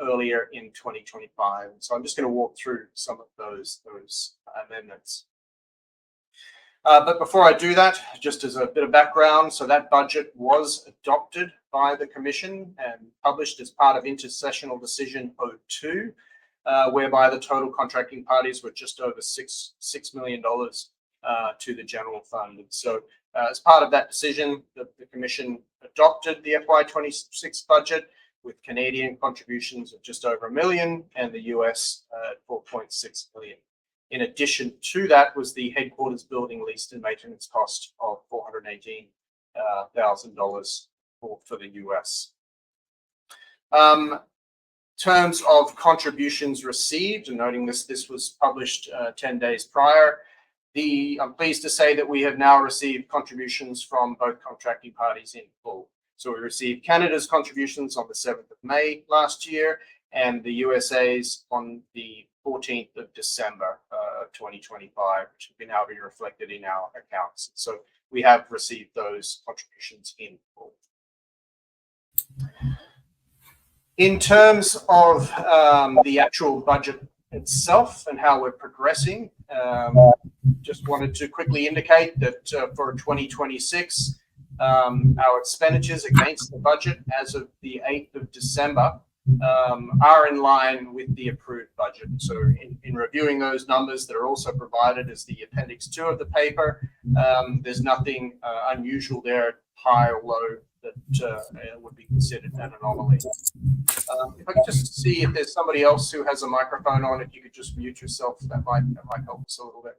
earlier in 2025. So I'm just going to walk through some of those amendments. But before I do that, just as a bit of background, so that budget was adopted by the Commission and published as part of Intersessional Decision 02. Whereby the total contracting parties were just over $6 million to the general fund. And so as part of that decision, the Commission adopted the FY 26 budget with Canadian contributions of just over $1 million and the US at $4.6 million. In addition to that was the headquarters building lease and maintenance cost of $418,000 for the US. Terms of contributions received, and noting this was published 10 days prior, I'm pleased to say that we have now received contributions from both contracting parties in full. So we received Canada's contributions on the 7th of May last year and the USA's on the 14th of December 2025, which have now been reflected in our accounts. So we have received those contributions in full. In terms of the actual budget itself and how we're progressing, just wanted to quickly indicate that for 2026, our expenditures against the budget as of the 8th of December are in line with the approved budget. So in reviewing those numbers that are also provided as the appendix 2 of the paper, there's nothing unusual there, high or low, that would be considered an anomaly. If I could just see if there's somebody else who has a microphone on, if you could just mute yourself, that might help us a little bit.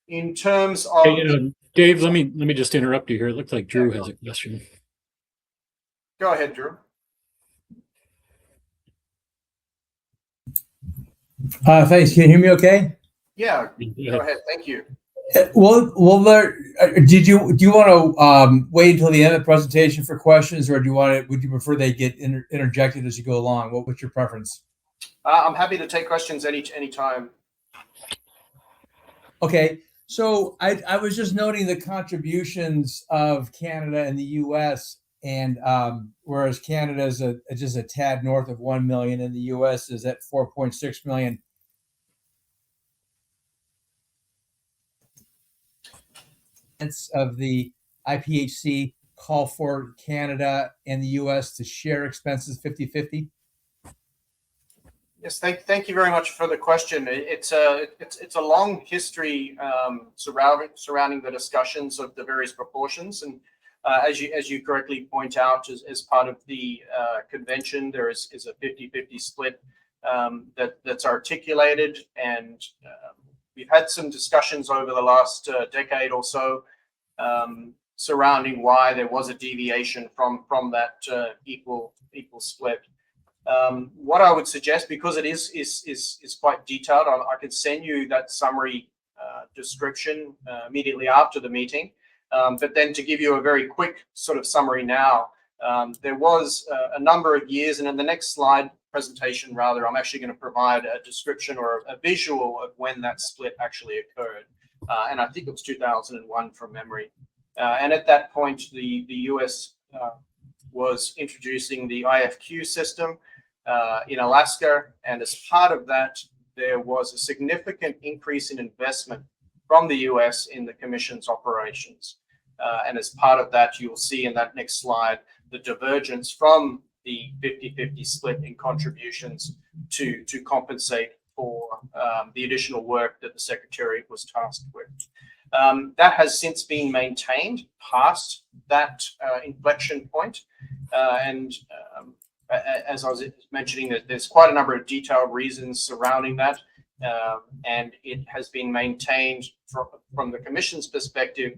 In terms of Hey, Dave, let me just interrupt you here. It looks like Drew has a question. go ahead, Drew. Thanks. Can you hear me okay? Yeah, go ahead. Thank you. Well, do you want to wait until the end of the presentation for questions, or would you prefer they get interjected as you go along? What's your preference? I'm happy to take questions any time. Okay, so I was just noting the contributions of Canada and the U.S. and whereas Canada is just a tad north of 1 million, and the U.S. is at 4.6 million. Of the IPHC call for Canada and the U.S. to share expenses 50-50? Yes, thank you very much for the question. It's a long history surrounding the discussions of the various proportions, and as you correctly point out, as part of the convention, there is a 50-50 split that's articulated, and we've had some discussions over the last decade or so surrounding why there was a deviation from that equal split. What I would suggest, because it is quite detailed, I could send you that summary description immediately after the meeting. But then to give you a very quick sort of summary now, there was a number of years, and in the next slide presentation, rather, I'm actually going to provide a description or a visual of when that split actually occurred. And I think it was 2001 from memory. And at that point, the US was introducing the IFQ system in Alaska. And as part of that, there was a significant increase in investment from the US in the Commission's operations. And as part of that, you'll see in that next slide the divergence from the 50-50 split in contributions to compensate for the additional work that the Secretary was tasked with. That has since been maintained past that inflection point. And as I was mentioning, there's quite a number of detailed reasons surrounding that. And it has been maintained from the Commission's perspective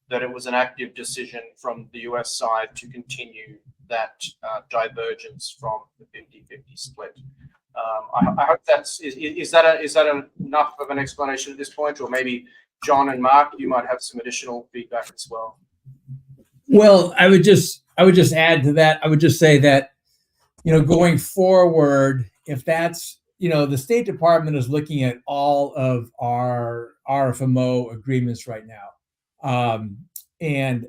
that it was an active decision from the US side to continue that divergence from the 50-50 split. I hope is that enough of an explanation at this point, or maybe John and Mark, you might have some additional feedback as well. Well, I would just add to that. I would just say that, going forward, if that's, the State Department is looking at all of our RFMO agreements right now, and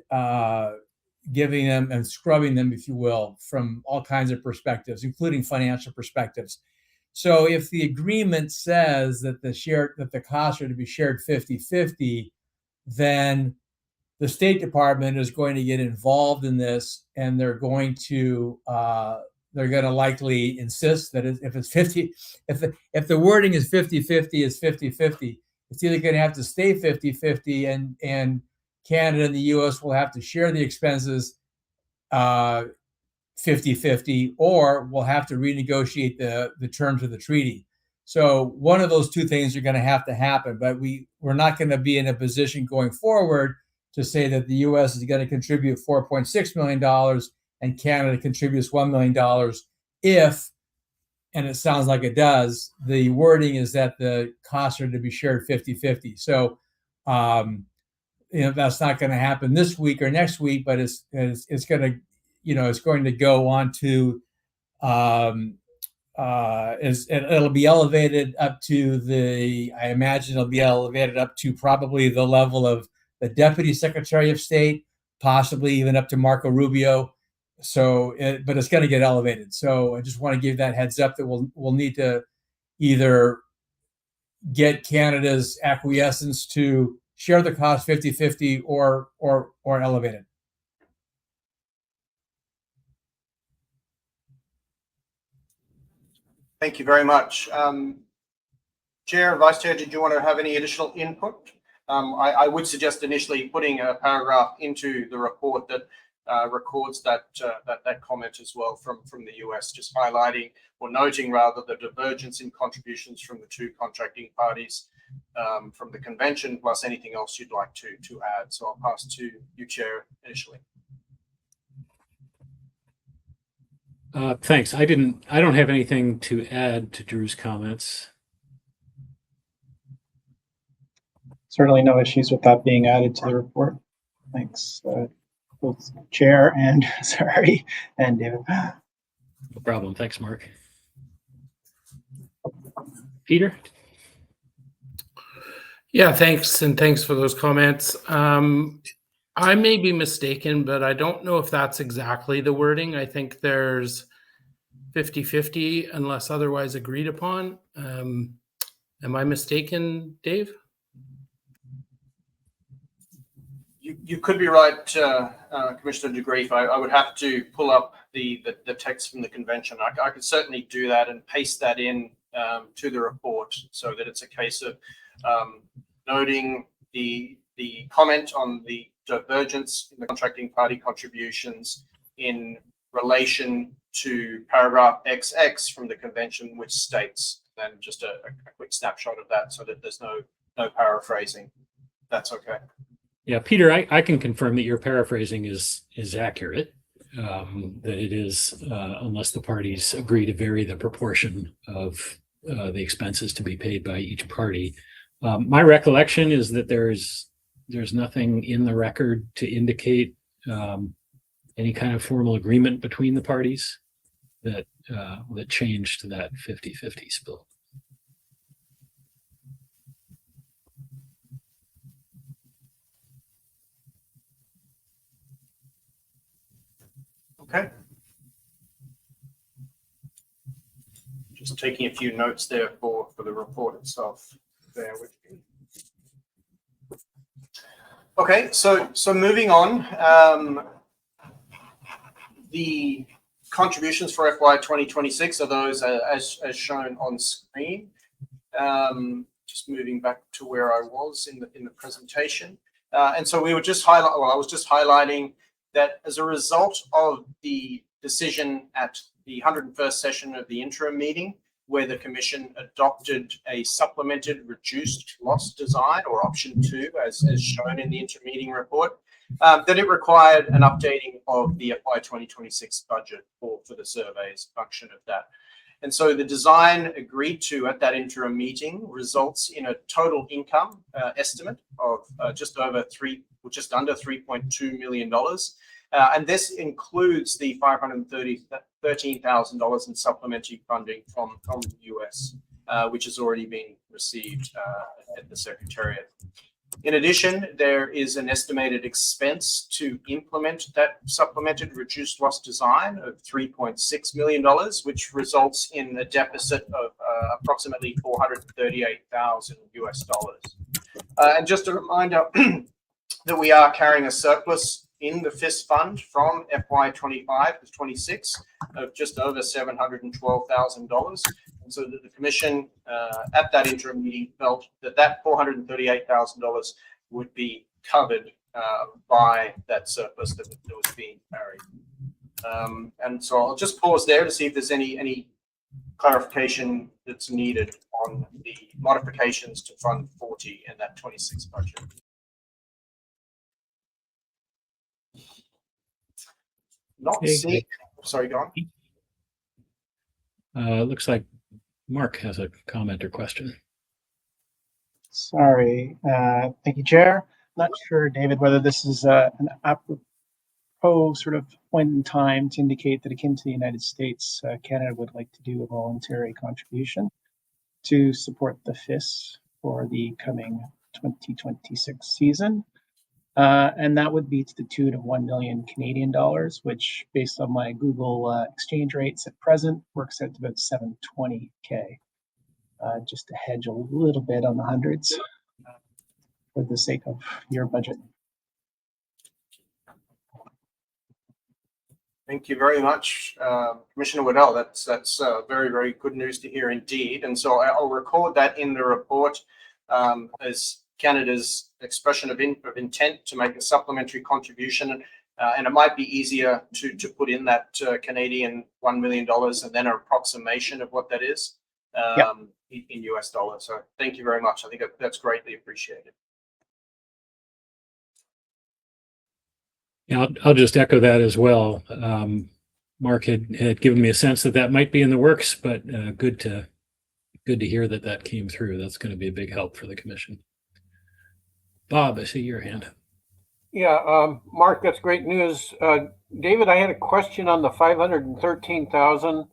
giving them and scrubbing them, if you will, from all kinds of perspectives, including financial perspectives. So if the agreement says that the costs are to be shared 50-50, then the State Department is going to get involved in this, and they're going to likely insist that if it's 50, if the wording is 50-50, is 50-50. It's either going to have to stay 50-50, and Canada and the U.S. will have to share the expenses 50-50, or we'll have to renegotiate the terms of the treaty. So one of those two things are going to have to happen, but we're not going to be in a position going forward to say that the U.S. is going to contribute $4.6 million and Canada contributes $1 million if, and it sounds like it does, the wording is that the costs are to be shared 50-50. So, that's not going to happen this week or next week, but it's going to, it's going to go on to, it'll be elevated up to I imagine it'll be elevated up to probably the level of the Deputy Secretary of State, possibly even up to Marco Rubio. So, but it's going to get elevated. So I just want to give that heads up that we'll need to either get Canada's acquiescence to share the cost 50-50 or elevate it. Thank you very much. Chair, Vice Chair, did you want to have any additional input? I would suggest initially putting a paragraph into the report that records that comment as well from the US, just highlighting or noting rather the divergence in contributions from the two contracting parties from the convention, plus anything else you'd like to add. So I'll pass to you, Chair, initially. Thanks. I don't have anything to add to Drew's comments. Certainly no issues with that being added to the report. Thanks, both Chair and sorry, and David. No problem. Thanks, Mark. Peter? Yeah, thanks. And thanks for those comments. I may be mistaken, but I don't know if that's exactly the wording. I think there's 50-50 unless otherwise agreed upon. Am I mistaken, Dave? You could be right, Commissioner DeGrief. I would have to pull up the text from the convention. I could certainly do that and paste that in to the report so that it's a case of noting the comment on the divergence in the contracting party contributions in relation to paragraph XX from the convention, which states, then just a quick snapshot of that so that there's no paraphrasing. That's okay. Yeah, Peter, I can confirm that your paraphrasing is accurate. That it is, unless the parties agree to vary the proportion of the expenses to be paid by each party. My recollection is that there's nothing in the record to indicate any kind of formal agreement between the parties that changed that 50-50 split. Okay. Just taking a few notes there for the report itself. Bear with me. Okay, so moving on, the contributions for FY 2026 are those as shown on screen. Just moving back to where I was in the presentation, and so we were just I was just highlighting that as a result of the decision at the 101st session of the interim meeting, where the Commission adopted a supplemented reduced loss design, or option 2, as shown in the intermeeting report, that it required an updating of the FY 2026 budget for the surveys function of that. And so the design agreed to at that interim meeting results in a total income estimate of just under $3.2 million. And this includes the $513,000 in supplementary funding from the US, which has already been received at the Secretariat. In addition, there is an estimated expense to implement that supplemented reduced loss design of $3.6 million, which results in a deficit of approximately $438,000 US dollars. And just a reminder that we are carrying a surplus in the FIS fund from FY 25 to 26 of just over $712,000. And so that the Commission at that interim meeting felt that $438,000 would be covered by that surplus that was being carried. And so I'll just pause there to see if there's any clarification that's needed on the modifications to Fund 40 and that 26 budget. Not seeing. Sorry, go on. Looks like Mark has a comment or question. Sorry. Thank you, Chair. Not sure, David, whether this is an apropos sort of point in time to indicate that, akin to the United States, Canada would like to do a voluntary contribution to support the FIS for the coming 2026 season. And that would be to the tune of 1 million Canadian dollars, which, based on my Google exchange rates at present, works out to about 720K. Just to hedge a little bit on the hundreds for the sake of your budget. Thank you very much, Commissioner Waddell. That's very, very good news to hear indeed. And so I'll record that in the report as Canada's expression of intent to make a supplementary contribution. And it might be easier to put in that Canadian $1 million and then an approximation of what that is in US dollars. So thank you very much. I think that's greatly appreciated. Yeah, I'll just echo that as well. Mark had given me a sense that might be in the works, but good to hear that came through. That's going to be a big help for the commission. Bob, I see your hand. Yeah, Mark, that's great news. David, I had a question on the 513,000.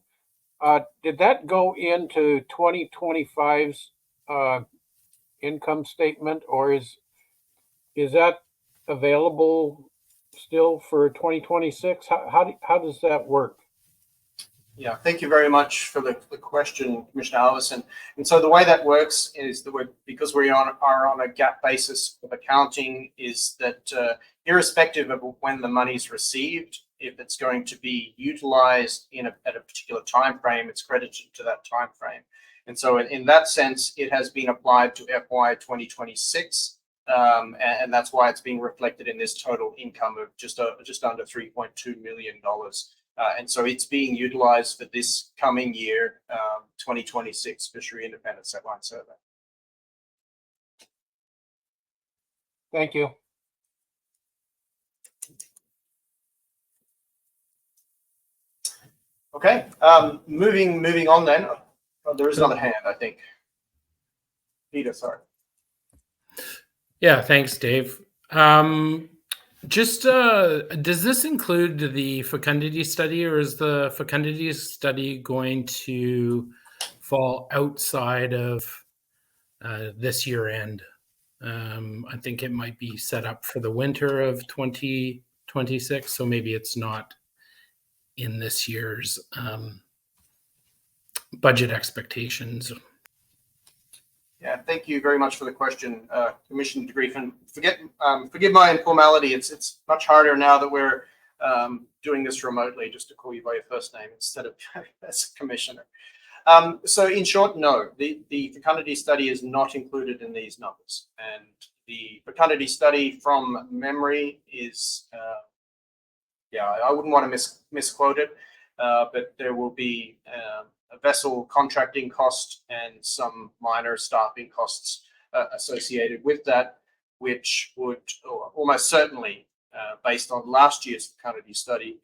Did that go into 2025's income statement, or is that available still for 2026? How does that work? Yeah, thank you very much for the question, Commissioner Allison. And so the way that works is that because we are on a GAAP basis of accounting, is that irrespective of when the money is received, if it's going to be utilized at a particular time frame, it's credited to that time frame. And so in that sense, it has been applied to FY 2026. And that's why it's being reflected in this total income of just under $3.2 million. And so it's being utilized for this coming year, 2026 Fishery Independent Setline Survey. Thank you. Okay, moving on then. Oh, there is another hand, I think. Peter, sorry. Yeah, thanks, Dave. Just does this include the fecundity study, or is the fecundity study going to fall outside of this year end? I think it might be set up for the winter of 2026, so maybe it's not in this year's budget expectations. Yeah, thank you very much for the question, Commissioner DeGrief. And forgive my informality. It's much harder now that we're doing this remotely, just to call you by your first name instead of as Commissioner. So in short, no, the fecundity study is not included in these numbers. And the fecundity study from memory is, I wouldn't want to misquote it, but there will be a vessel contracting cost and some minor staffing costs associated with that, which would almost certainly, based on last year's fecundity study,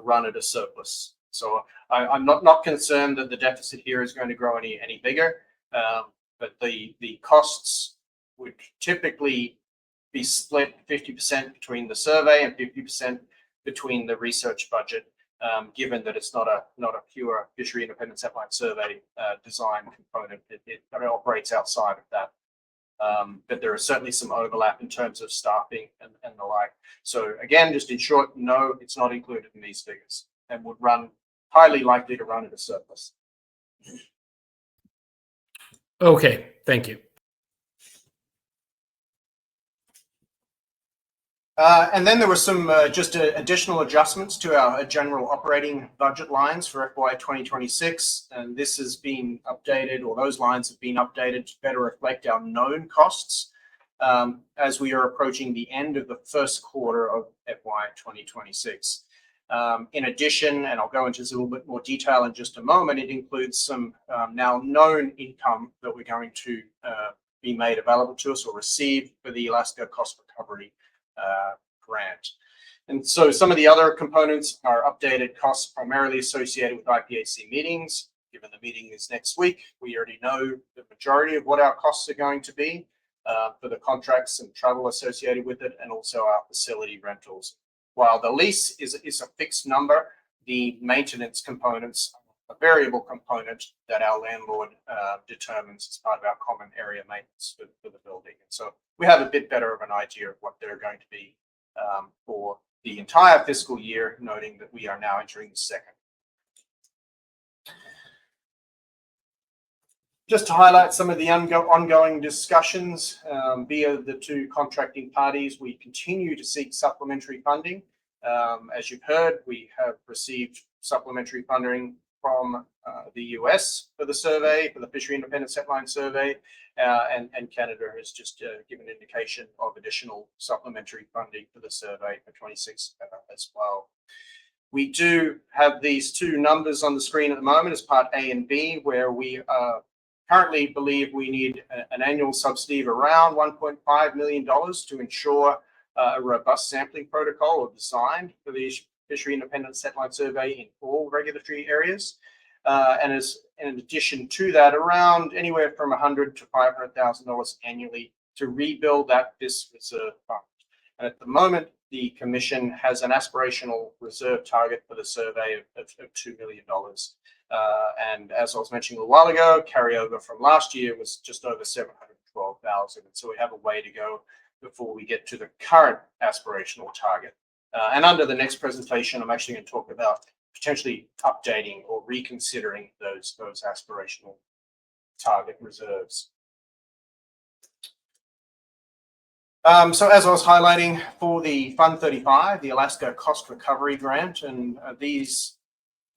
run at a surplus. So I'm not concerned that the deficit here is going to grow any bigger, but the costs would typically be split 50% between the survey and 50% between the research budget. Given that it's not a pure fishery independent setline survey design component, it operates outside of that. But there is certainly some overlap in terms of staffing and the like. So again, just in short, no, it's not included in these figures and would highly likely to run at a surplus. Okay, thank you. And then there were some just additional adjustments to our general operating budget lines for FY 2026. And this has been updated, or those lines have been updated to better reflect our known costs as we are approaching the end of the first quarter of FY 2026. In addition, and I'll go into this a little bit more detail in just a moment, it includes some now known income that we're going to be made available to us or receive for the Alaska Cost Recovery grant. And so some of the other components are updated costs primarily associated with IPHC meetings. Given the meeting is next week, we already know the majority of what our costs are going to be for the contracts and travel associated with it, and also our facility rentals. While the lease is a fixed number, the maintenance components are a variable component that our landlord determines as part of our common area maintenance for the building. And so we have a bit better of an idea of what they're going to be for the entire fiscal year, noting that we are now entering the second. Just to highlight some of the ongoing discussions via the two contracting parties, we continue to seek supplementary funding As you've heard, we have received supplementary funding from the US for the survey, for the Fishery Independent Setline Survey, and Canada has just given indication of additional supplementary funding for the survey for 26 as well. We do have these two numbers on the screen at the moment as part A and B, where we currently believe we need an annual subsidy of around $1.5 million to ensure a robust sampling protocol or design for the Fishery Independent Setline Survey in all regulatory areas. And as in addition to that, around anywhere from $100,000 to $500,000 annually to rebuild that FIS reserve fund. And at the moment, the Commission has an aspirational reserve target for the survey of $2 million. And as I was mentioning a while ago, carryover from last year was just over 712,000. And so we have a way to go before we get to the current aspirational target. And under the next presentation, I'm actually going to talk about potentially updating or reconsidering those aspirational target reserves. So as I was highlighting for the Fund 35, the Alaska Cost Recovery Grant, and the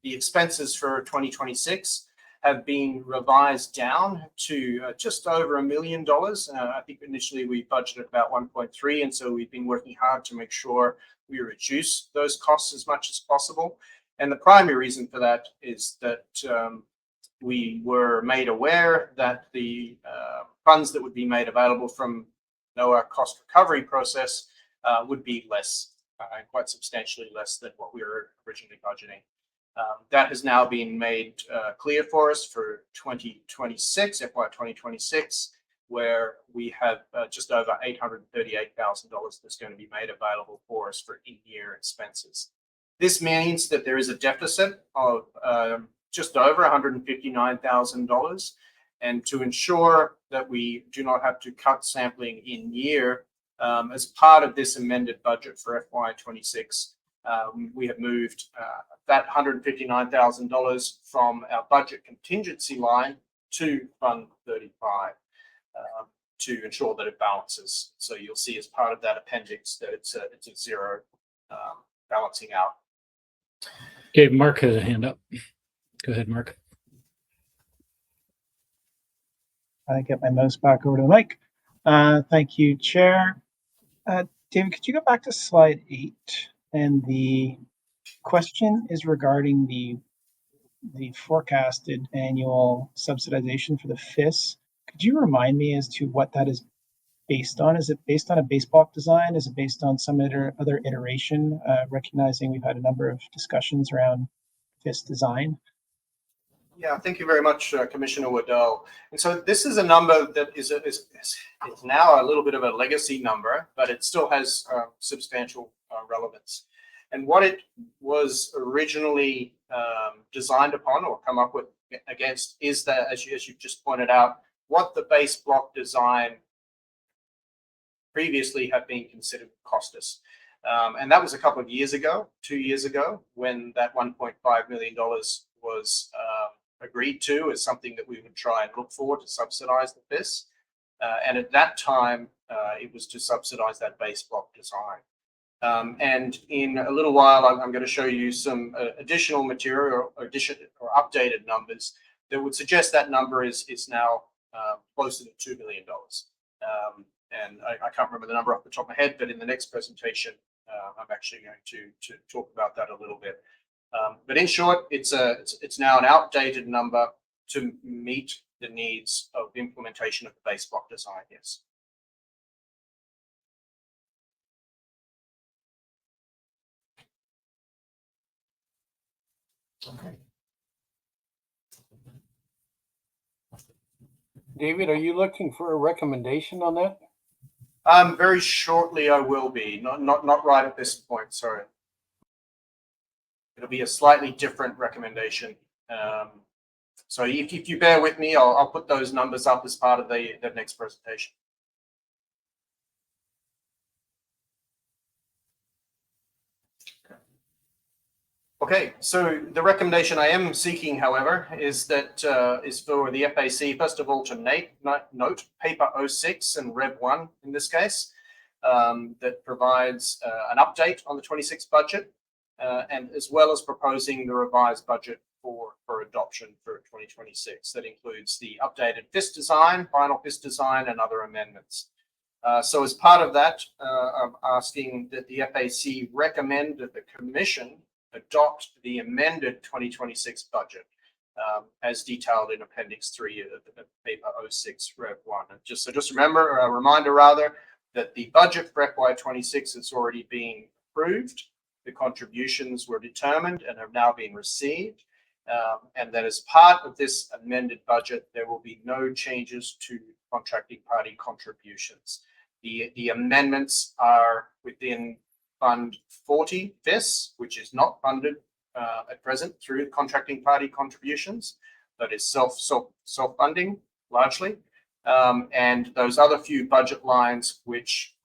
expenses for 2026 have been revised down to just over $1 million. I think initially we budgeted about 1.3, and so we've been working hard to make sure we reduce those costs as much as possible. And the primary reason for that is that we were made aware that the funds that would be made available from NOAA cost recovery process would be less, quite substantially less than what we were originally budgeting. That has now been made clear for us for 2026, FY 2026, where we have just over $838,000 that's going to be made available for us for in-year expenses. This means that there is a deficit of just over $159,000. And to ensure that we do not have to cut sampling in year, as part of this amended budget for FY 26, we have moved that $159,000 from our budget contingency line to Fund 35 to ensure that it balances. So you'll see as part of that appendix that it's a zero balancing out. Okay, Mark has a hand up. Go ahead, Mark. I get my mouse back over to the mic. Thank you, Chair. David, could you go back to slide 8? And the question is regarding the forecasted annual subsidization for the FIS. Could you remind me as to what that is based on? Is it based on a base block design? Is it based on some other iteration? Recognizing we've had a number of discussions around FIS design. Yeah, thank you very much, Commissioner Waddell. And so this is a number that is now a little bit of a legacy number, but it still has substantial relevance. And what it was originally designed upon or come up with against is that, as you just pointed out, what the base block design previously had been considered cost us. And that was a couple of years ago, 2 years ago, when that $1.5 million was agreed to as something that we would try and look for to subsidize the FIS. And at that time, it was to subsidize that base block design. And in a little while, I'm going to show you some additional material or updated numbers that would suggest that number is now closer to $2 million. And I can't remember the number off the top of my head, but in the next presentation, I'm actually going to talk about that a little bit. But in short, it's now an outdated number to meet the needs of the implementation of the base block design, yes. Okay. David, are you looking for a recommendation on that? Very shortly, I will be. Not right at this point. Sorry. It'll be a slightly different recommendation. So if you bear with me, I'll put those numbers up as part of the next presentation. Okay, so the recommendation I am seeking, however, is that is for the FAC, first of all, to note paper 06 and Rev 1 in this case. that provides an update on the 26 budget, and as well as proposing the revised budget for adoption for 2026. That includes the updated FIS design, final FIS design, and other amendments. So as part of that, I'm asking that the FAC recommend that the Commission adopt the amended 2026 budget as detailed in Appendix 3 of the paper 06 Rev 1. And just remember, a reminder rather, that the budget for FY26 has already been approved. The contributions were determined and have now been received. And that as part of this amended budget, there will be no changes to contracting party contributions. The amendments are within Fund 40 FIS, which is not funded at present through contracting party contributions, but is self-funding largely. And those other few budget lines which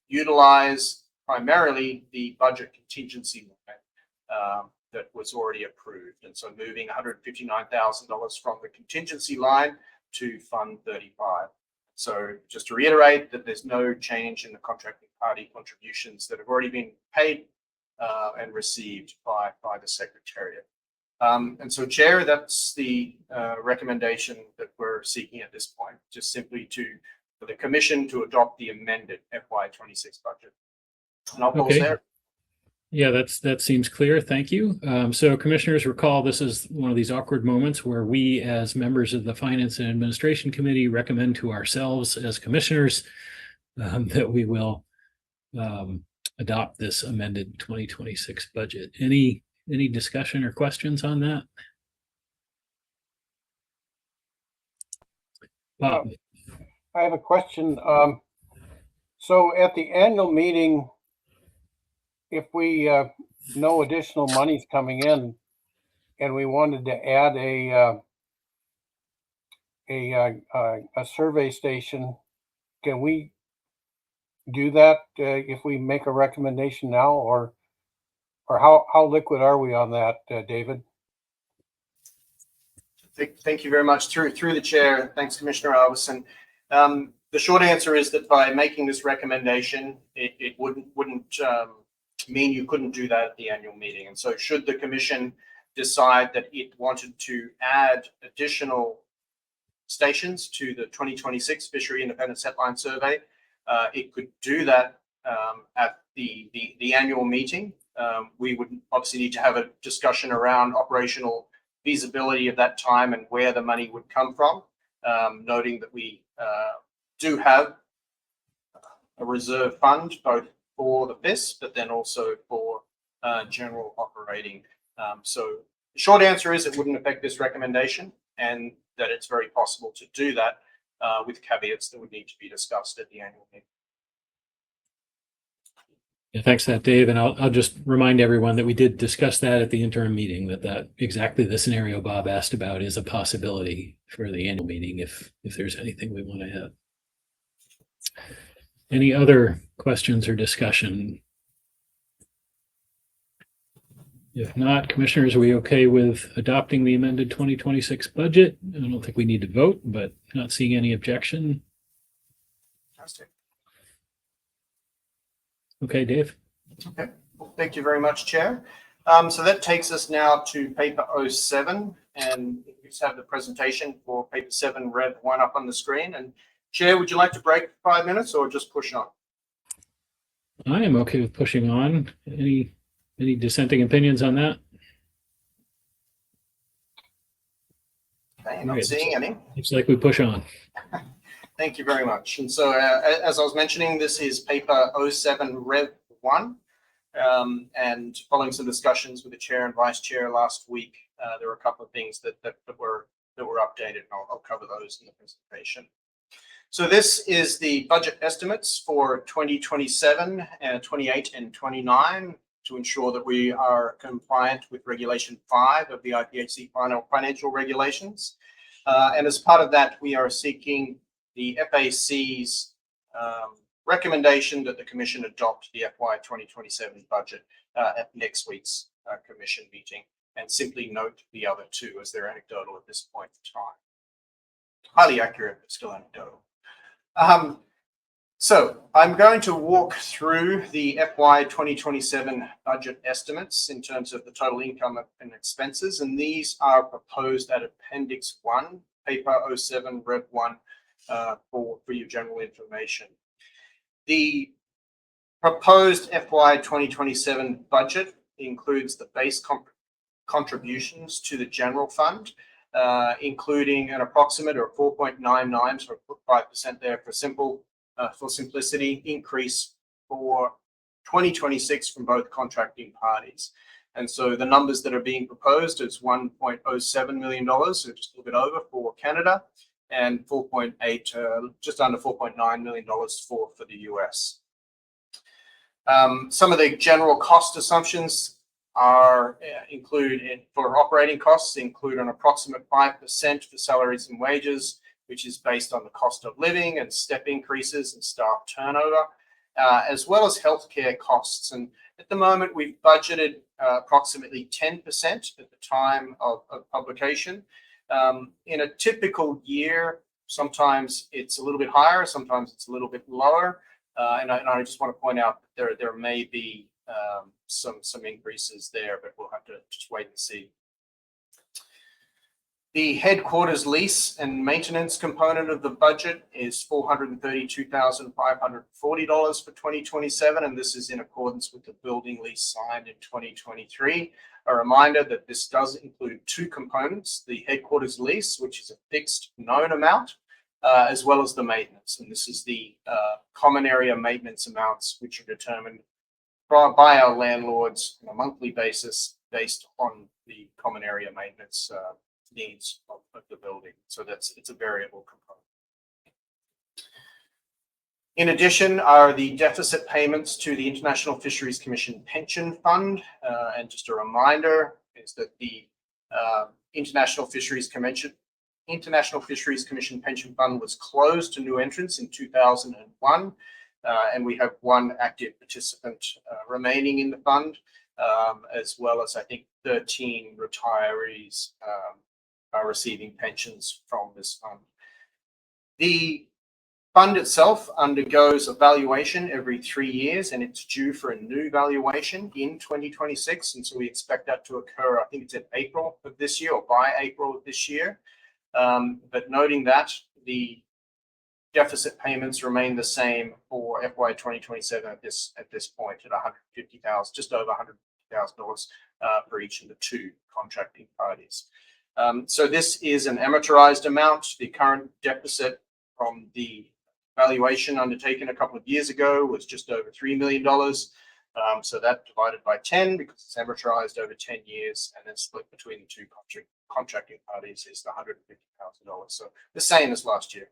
utilize primarily the budget contingency line that was already approved. And so moving $159,000 from the contingency line to Fund 35. So just to reiterate that there's no change in the contracting party contributions that have already been paid and received by the Secretariat. And so, Chair, that's the recommendation that we're seeking at this point, just simply for the Commission to adopt the amended FY26 budget. And I'll pause there. Yeah, that seems clear. Thank you. So commissioners, recall this is one of these awkward moments where we as members of the Finance and Administration Committee recommend to ourselves as commissioners that we will adopt this amended 2026 budget. Any discussion or questions on that? Bob. I have a question. So at the annual meeting, if we know additional money's coming in and we wanted to add a survey station, can we do that if we make a recommendation now, or how liquid are we on that, David? Thank you very much. Through the chair, thanks, Commissioner Alverson. The short answer is that by making this recommendation, it wouldn't mean you couldn't do that at the annual meeting. And so should the Commission decide that it wanted to add additional stations to the 2026 Fishery Independent Setline Survey, it could do that at the annual meeting. We would obviously need to have a discussion around operational feasibility at that time and where the money would come from, noting that we do have a reserve fund both for the FIS, but then also for general operating. So the short answer is it wouldn't affect this recommendation, and that it's very possible to do that with caveats that would need to be discussed at the annual meeting. Yeah, thanks for that, Dave. And I'll just remind everyone that we did discuss that at the interim meeting, that exactly the scenario Bob asked about is a possibility for the annual meeting if there's anything we want to have. Any other questions or discussion? If not, commissioners, are we okay with adopting the amended 2026 budget? I don't think we need to vote, but not seeing any objection. Fantastic. Okay, Dave. Okay, well, thank you very much, Chair. So that takes us now to paper 07, and we just have the presentation for paper 7 Rev 1 up on the screen. And Chair, would you like to break for 5 minutes or just push on? I am okay with pushing on. Any dissenting opinions on that? Okay, I'm not seeing any. Looks like we push on. Thank you very much. And so, as I was mentioning, this is paper 07 Rev 1. And following some discussions with the chair and vice chair last week, there were a couple of things that were updated. And I'll cover those in the presentation. So this is the budget estimates for 2027, 28, and 29 to ensure that we are compliant with Regulation 5 of the IPHC financial regulations. And as part of that, we are seeking the FAC's recommendation that the Commission adopt the FY 2027 budget at next week's Commission meeting, and simply note the other two as they're anecdotal at this point in time. Highly accurate, but still anecdotal. So I'm going to walk through the FY 2027 budget estimates in terms of the total income and expenses, and these are proposed at Appendix 1, Paper 07, Rev 1, for your general information. The proposed FY 2027 budget includes the base contributions to the general fund, including an approximate or 4.99, so 5% there for simplicity, increase for 2026 from both contracting parties. And so the numbers that are being proposed is $1.07 million, so just a little bit over for Canada, and 4.8, just under $4.9 million for the US. Some of the general cost assumptions are for operating costs include an approximate 5% for salaries and wages, which is based on the cost of living and step increases and staff turnover, as well as healthcare costs. And at the moment, we've budgeted approximately 10% at the time of publication. In a typical year, sometimes it's a little bit higher, sometimes it's a little bit lower. And I just want to point out that there may be some increases there, but we'll have to just wait and see. The headquarters lease and maintenance component of the budget is $432,540 for 2027, and this is in accordance with the building lease signed in 2023. A reminder that this does include two components: the headquarters lease, which is a fixed known amount, as well as the maintenance. And this is the common area maintenance amounts, which are determined by our landlords on a monthly basis based on the common area maintenance needs of the building. So it's a variable component. In addition are the deficit payments to the International Fisheries Commission Pension Fund. And just a reminder is that the International Fisheries Commission Pension Fund was closed to new entrants in 2001, and we have one active participant remaining in the fund, as well as I think 13 retirees are receiving pensions from this fund. The fund itself undergoes a valuation every 3 years, and it's due for a new valuation in 2026, and so we expect that to occur, I think it's in April of this year, or by April of this year. But noting that the deficit payments remain the same for FY 2027 at this point at $150,000, just over $150,000 for each of the two contracting parties. So this is an amortized amount. The current deficit from the valuation undertaken a couple of years ago was just over $3 million. So that divided by 10, because it's amortized over 10 years, and then split between the two contracting parties is the $150,000. So the same as last year.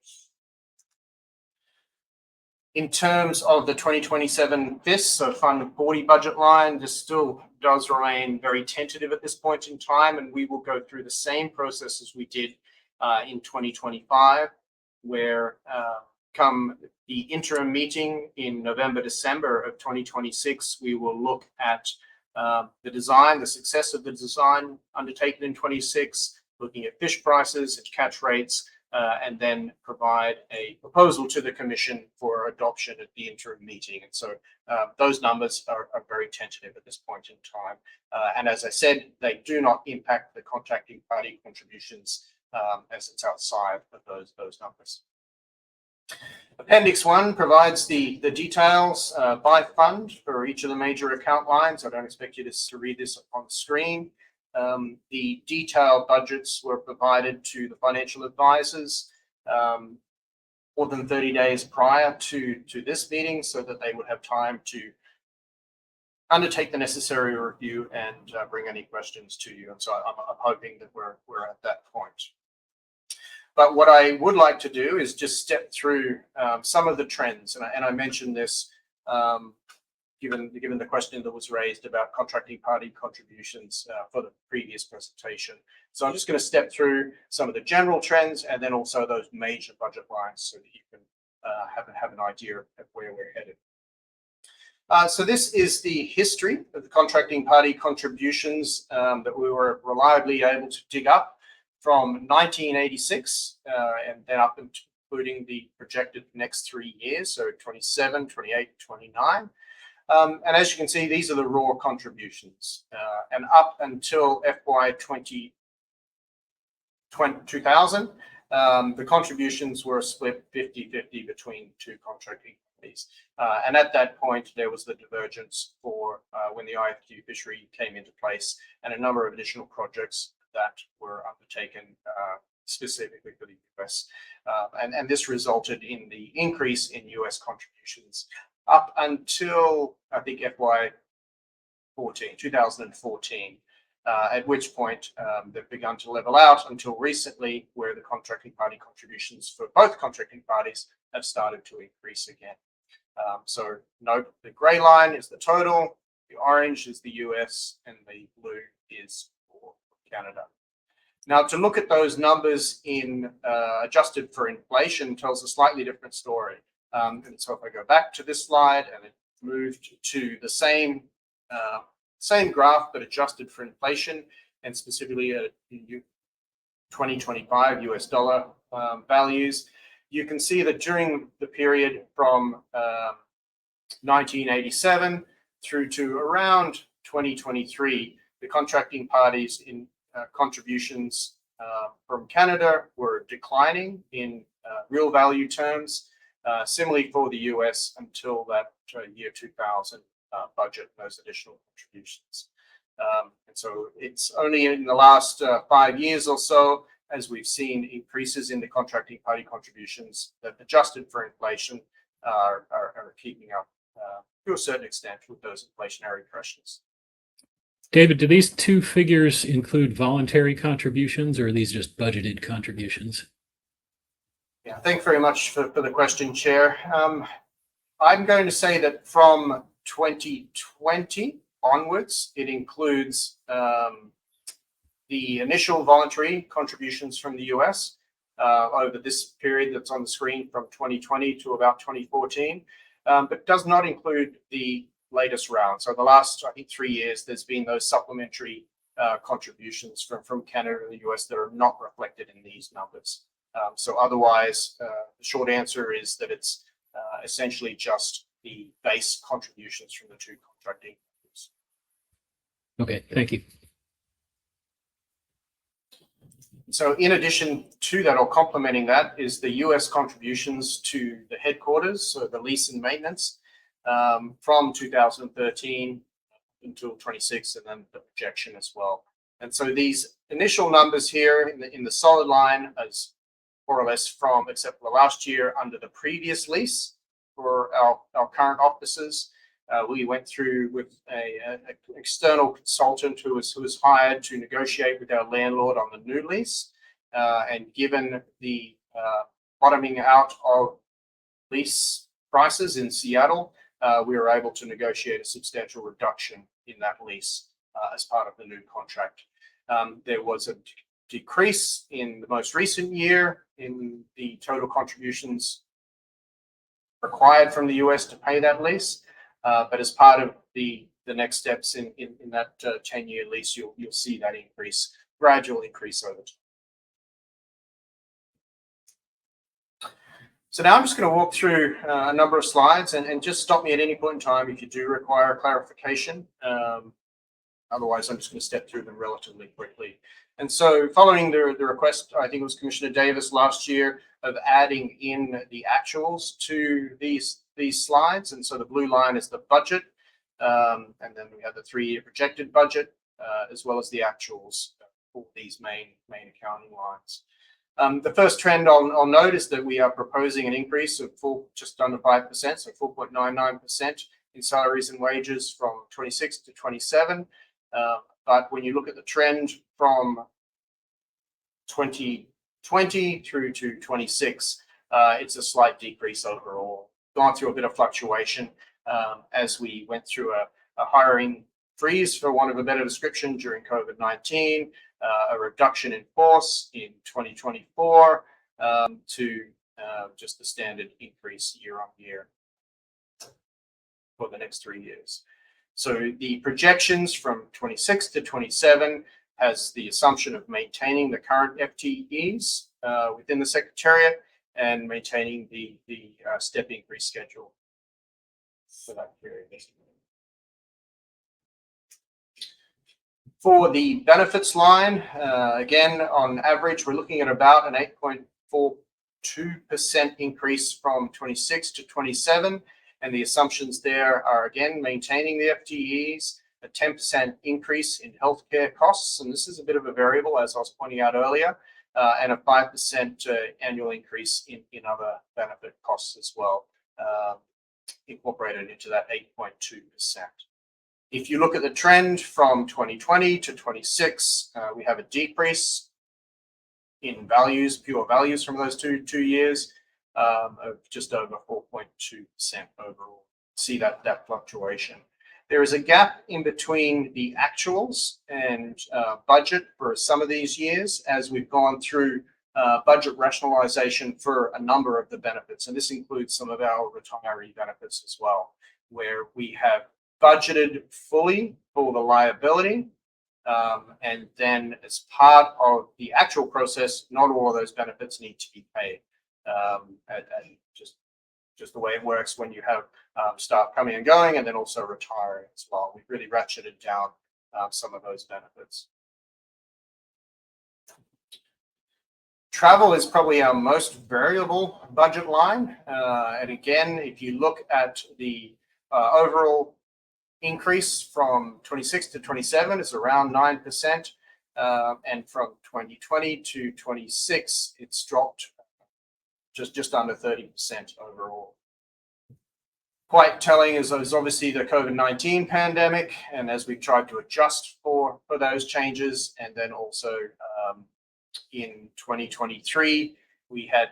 In terms of the 2027 FIS, so Fund 40 budget line, this still does remain very tentative at this point in time, and we will go through the same process as we did in 2025, where come the interim meeting in November, December of 2026, we will look at the design, the success of the design undertaken in 26, looking at fish prices and catch rates, and then provide a proposal to the Commission for adoption at the interim meeting. And so those numbers are very tentative at this point in time. And as I said, they do not impact the contracting party contributions as it's outside of those numbers. Appendix 1 provides the details by fund for each of the major account lines. I don't expect you to read this on the screen. The detailed budgets were provided to the financial advisors more than 30 days prior to this meeting, so that they would have time to undertake the necessary review and bring any questions to you. And so I'm hoping that we're at that point. But what I would like to do is just step through some of the trends, and I mentioned this given the question that was raised about contracting party contributions for the previous presentation. So I'm just going to step through some of the general trends and then also those major budget lines so that you can have an idea of where we're headed. So this is the history of the contracting party contributions that we were reliably able to dig up from 1986 and then up including the projected next 3 years, so 27, 28, 29. And as you can see, these are the raw contributions. And up until FY 2000, the contributions were split 50-50 between two contracting companies. And at that point, there was the divergence for when the IFQ fishery came into place and a number of additional projects that were undertaken specifically for the US. And this resulted in the increase in US contributions up until, I think, FY 2014, at which point they've begun to level out until recently, where the contracting party contributions for both contracting parties have started to increase again. So note the gray line is the total, the orange is the US, and the blue is for Canada. Now, to look at those numbers in adjusted for inflation tells a slightly different story. And so if I go back to this slide and it moved to the same graph but adjusted for inflation, and specifically at 2025 US dollar values, you can see that during the period from 1987 through to around 2023, the contracting parties in contributions from Canada were declining in real value terms, similarly for the US until that year 2000 budget, those additional contributions. And so it's only in the last 5 years or so, as we've seen increases in the contracting party contributions that, adjusted for inflation, are keeping up to a certain extent with those inflationary pressures. David, do these two figures include voluntary contributions, or are these just budgeted contributions? Yeah, thanks very much for the question, Chair. I'm going to say that from 2020 onwards, it includes the initial voluntary contributions from the US over this period that's on the screen from 2020 to about 2014, but does not include the latest round. So the last, I think, 3 years, there's been those supplementary contributions from Canada and the US that are not reflected in these numbers. So otherwise, the short answer is that it's essentially just the base contributions from the two contracting companies. Okay, thank you. So in addition to that, or complementing that, is the US contributions to the headquarters, so the lease and maintenance, from 2013 until 26, and then the projection as well. And so these initial numbers here in the solid line is more or less from, except for the last year, under the previous lease for our current offices. We went through with an external consultant who was hired to negotiate with our landlord on the new lease. And given the bottoming out of lease prices in Seattle, we were able to negotiate a substantial reduction in that lease as part of the new contract. There was a decrease in the most recent year in the total contributions required from the US to pay that lease. But as part of the next steps in that 10-year lease, you'll see that gradual increase over time. So now I'm just going to walk through a number of slides, and just stop me at any point in time if you do require clarification. Otherwise, I'm just going to step through them relatively quickly. And so following the request, I think it was Commissioner Davis last year, of adding in the actuals to these slides. And so the blue line is the budget. And then we have the 3-year projected budget, as well as the actuals for these main accounting lines. The first trend I'll note is that we are proposing an increase of just under 5%, so 4.99% in salaries and wages from 26 to 27. But when you look at the trend from 2020 through to 26, it's a slight decrease overall. Gone through a bit of fluctuation as we went through a hiring freeze, for want of a better description, during COVID-19, a reduction in force in 2024 to just the standard increase year on year for the next 3 years. So the projections from 26 to 27 has the assumption of maintaining the current FTEs within the Secretariat, and maintaining the step increase schedule for that period. For the benefits line, again, on average, we're looking at about an 8.42% increase from 26 to 27. And the assumptions there are, again, maintaining the FTEs, a 10% increase in healthcare costs. And this is a bit of a variable, as I was pointing out earlier, and a 5% annual increase in other benefit costs as well, incorporated into that 8.2%. If you look at the trend from 2020 to 26, we have a decrease in values, pure values from those two years, of just over 4.2% overall. See that fluctuation. There is a gap in between the actuals and budget for some of these years as we've gone through budget rationalization for a number of the benefits. And this includes some of our retiree benefits as well, where we have budgeted fully for the liability. And then as part of the actual process, not all of those benefits need to be paid. And just the way it works when you have staff coming and going and then also retiring as well. We've really ratcheted down some of those benefits. Travel is probably our most variable budget line. And again, if you look at the overall increase from 26 to 27 is around 9%. And from 2020 to 26, it's dropped just under 30% overall. Quite telling is obviously the COVID-19 pandemic, and as we've tried to adjust for those changes, and then also in 2023, we had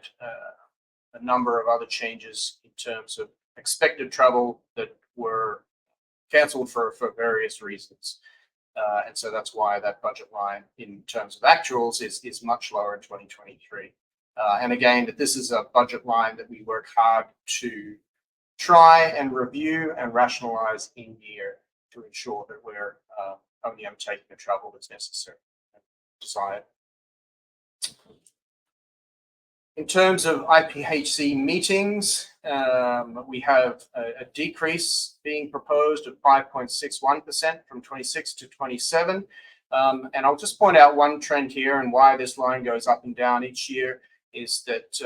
a number of other changes in terms of expected travel that were canceled for various reasons. And so that's why that budget line in terms of actuals is much lower in 2023. And again, that this is a budget line that we work hard to try and review and rationalize in year to ensure that we're only undertaking the travel that's necessary and desired. In terms of IPHC meetings, we have a decrease being proposed of 5.61% from 26 to 27. And I'll just point out one trend here, and why this line goes up and down each year is that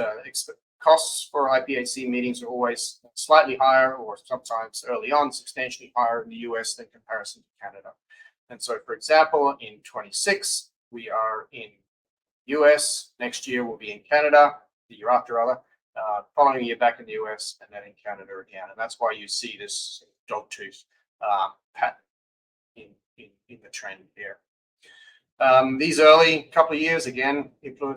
costs for IPHC meetings are always slightly higher, or sometimes early on substantially higher in the US than comparison to Canada. And so, for example, in 26, we are in US, next year we'll be in Canada, the year after rather, following year back in the US, and then in Canada again. And that's why you see this dogtooth pattern in the trend here. These early couple of years, again,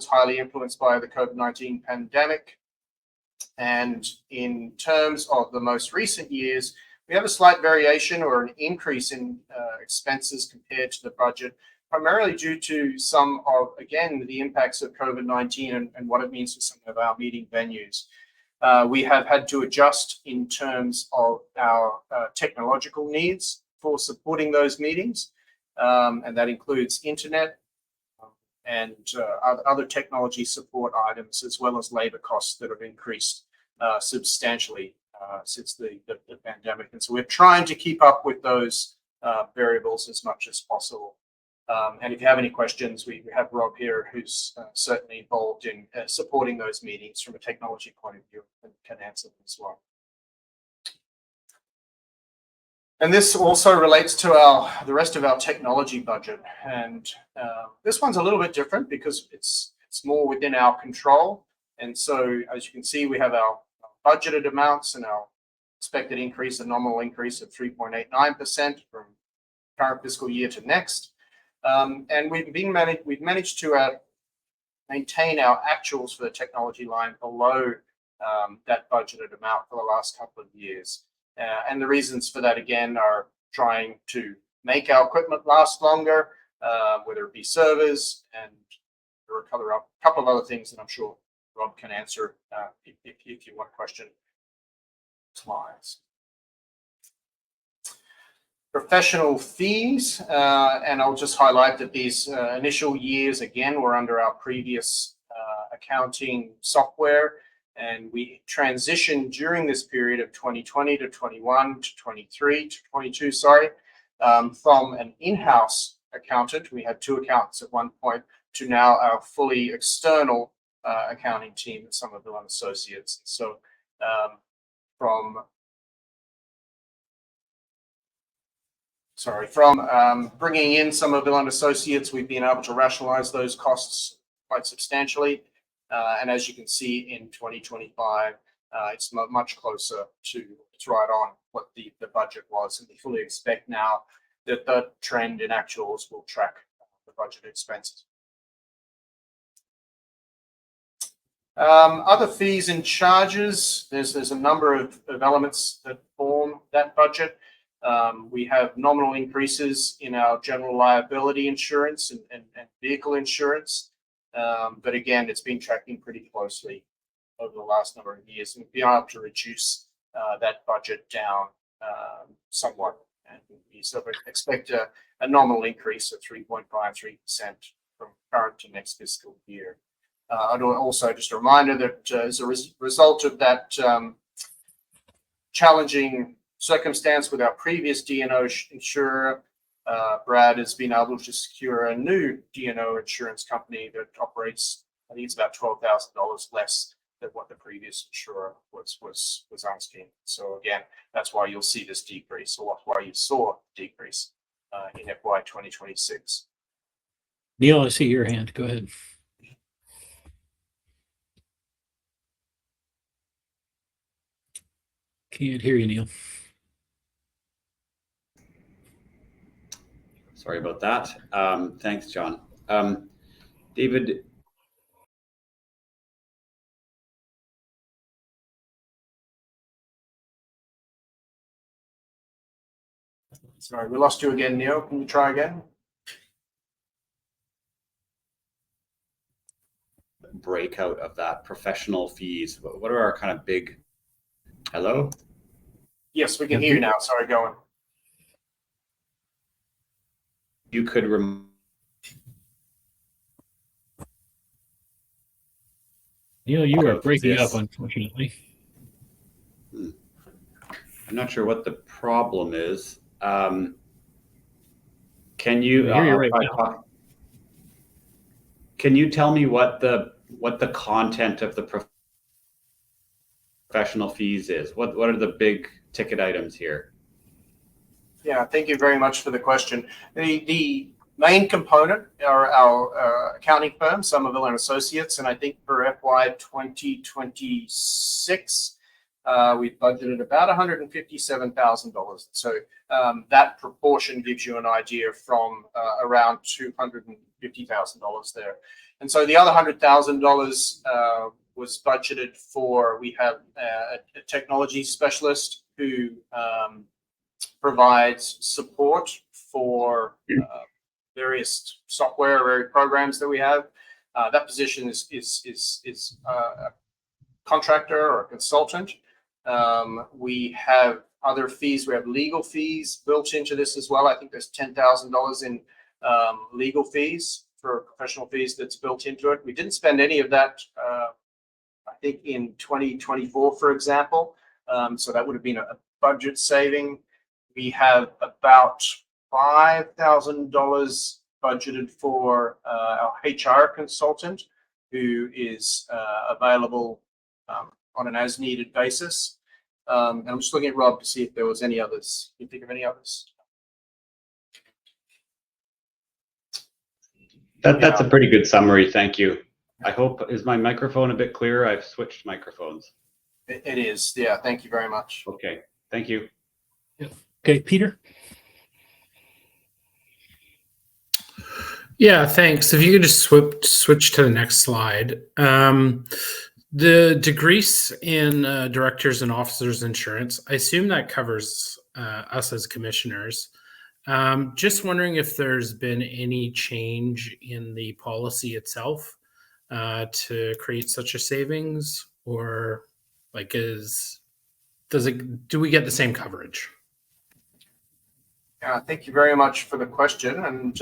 highly influenced by the COVID-19 pandemic. And in terms of the most recent years, we have a slight variation or an increase in expenses compared to the budget, primarily due to some of, again, the impacts of COVID-19 and what it means for some of our meeting venues. We have had to adjust in terms of our technological needs for supporting those meetings. And that includes internet and other technology support items, as well as labor costs that have increased substantially since the pandemic. And so we're trying to keep up with those variables as much as possible. And if you have any questions, we have Rob here, who's certainly involved in supporting those meetings from a technology point of view and can answer them as well. And this also relates to the rest of our technology budget. And this one's a little bit different because it's more within our control. And so, as you can see, we have our budgeted amounts and our expected increase, a nominal increase of 3.89% from current fiscal year to next. And we've managed to maintain our actuals for the technology line below that budgeted amount for the last couple of years. And the reasons for that, again, are trying to make our equipment last longer, whether it be servers, and there are a couple of other things that I'm sure Rob can answer if you want to question slides. Professional fees, and I'll just highlight that these initial years, again, were under our previous accounting software. And we transitioned during this period of 2020 to 21 to 23 to 22, from an in-house accountant, we had 2 accountants at one point, to now our fully external accounting team at Somerville and Associates. So from bringing in Somerville and Associates, we've been able to rationalize those costs quite substantially. And as you can see in 2025, it's much closer to right on what the budget was. And we fully expect now that the trend in actuals will track the budget expenses. Other fees and charges, there's a number of elements that form that budget. We have nominal increases in our general liability insurance and vehicle insurance. But again, it's been tracking pretty closely over the last number of years, and we've been able to reduce that budget down somewhat. And we sort of expect a nominal increase of 3.53% from current to next fiscal year. I'd also just a reminder that as a result of that challenging circumstance with our previous D&O insurer, Brad has been able to secure a new D&O insurance company that operates, I think it's about $12,000 less than what the previous insurer was asking. So again, that's why you'll see this decrease, or why you saw a decrease in FY 2026. Neil, I see your hand. Go ahead. Can't hear you, Neil. Sorry about that. Thanks, John. David. Sorry, we lost you again, Neil. Can you try again? Breakout of that professional fees. What are our kind of big... Hello? Yes, we can hear you now. Sorry, go on. You could Neil, you are breaking up, unfortunately. I'm not sure what the problem is. Can you I hear you right now. Can you tell me what the content of the professional fees is? What are the big ticket items here? Yeah, thank you very much for the question. The main component are our accounting firm, Somerville and Associates, and I think for FY 2026, we budgeted about $157,000. So that proportion gives you an idea from around $250,000 there. And so the other $100,000 was budgeted for, we have a technology specialist who provides support for various software or programs that we have. That position is a contractor or a consultant. We have other fees. We have legal fees built into this as well. I think there's $10,000 in legal fees for professional fees that's built into it. We didn't spend any of that, I think, in 2024, for example. So that would have been a budget saving. We have about $5,000 budgeted for our HR consultant, who is available on an as-needed basis. And I'm just looking at Rob to see if there was any others. Can you think of any others? That's a pretty good summary. Thank you. I hope, is my microphone a bit clearer? I've switched microphones. It is. Yeah. Thank you very much. Okay. Thank you. Okay, Peter. Yeah, thanks. If you could just switch to the next slide. The decrease in directors and officers insurance, I assume that covers us as commissioners. Just wondering if there's been any change in the policy itself to create such a savings, or like do we get the same coverage? Thank you very much for the question. And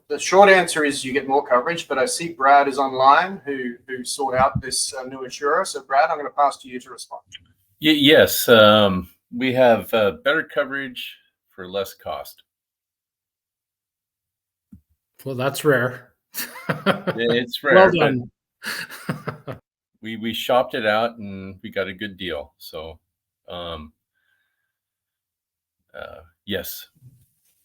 the short answer is you get more coverage, but I see Brad is online who sought out this new insurer. So Brad, I'm going to pass to you to respond. Yes, we have better coverage for less cost. Well, that's rare. It's rare, Well but done. we shopped it out and we got a good deal. So, yes.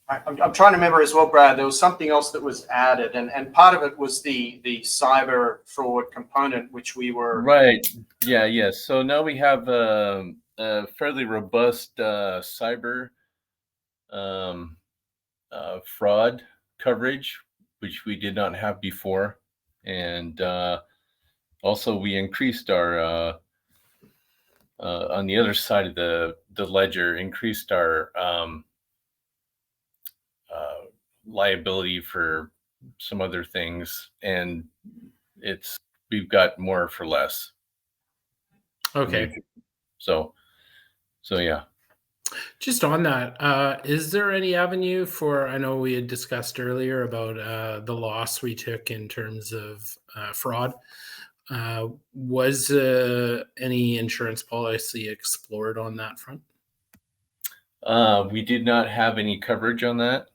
I'm trying to remember as well, Brad, there was something else that was added, and part of it was the cyber fraud component, which we were... Right. Yeah, yes. So now we have a fairly robust cyber fraud coverage, which we did not have before. And also we increased our, on the other side of the ledger, increased our liability for some other things, and we've got more for less. Okay. So yeah. Just on that, is there any avenue for, I know we had discussed earlier about the loss we took in terms of fraud. Was any insurance policy explored on that front? We did not have any coverage on that.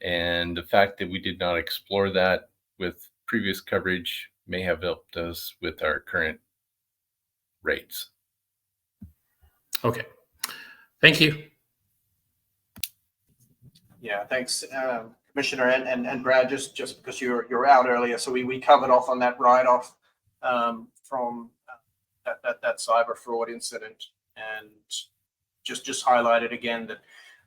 And the fact that we did not explore that with previous coverage may have helped us with our current rates. Okay. Thank you. Yeah, thanks, Commissioner, and Brad, just because you're out earlier, so we covered off on that write-off from that cyber fraud incident, and just highlighted again that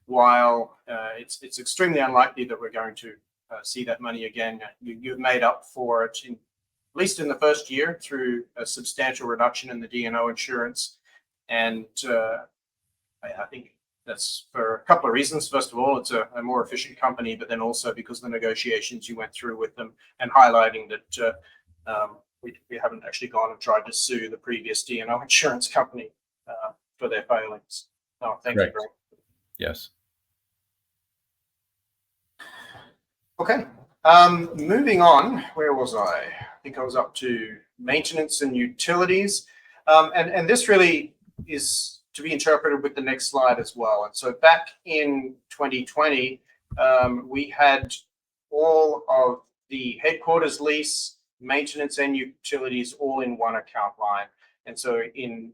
while it's extremely unlikely that we're going to see that money again, you've made up for it, at least in the first year, through a substantial reduction in the D&O insurance. And I think that's for a couple of reasons. First of all, it's a more efficient company, but then also because of the negotiations you went through with them, and highlighting that we haven't actually gone and tried to sue the previous D&O insurance company for their failings. Oh, thank you, Greg. Yes. Okay. Moving on, where was I? I think I was up to maintenance and utilities. And this really is to be interpreted with the next slide as well. And so back in 2020, we had all of the headquarters lease, maintenance and utilities all in one account line. And so in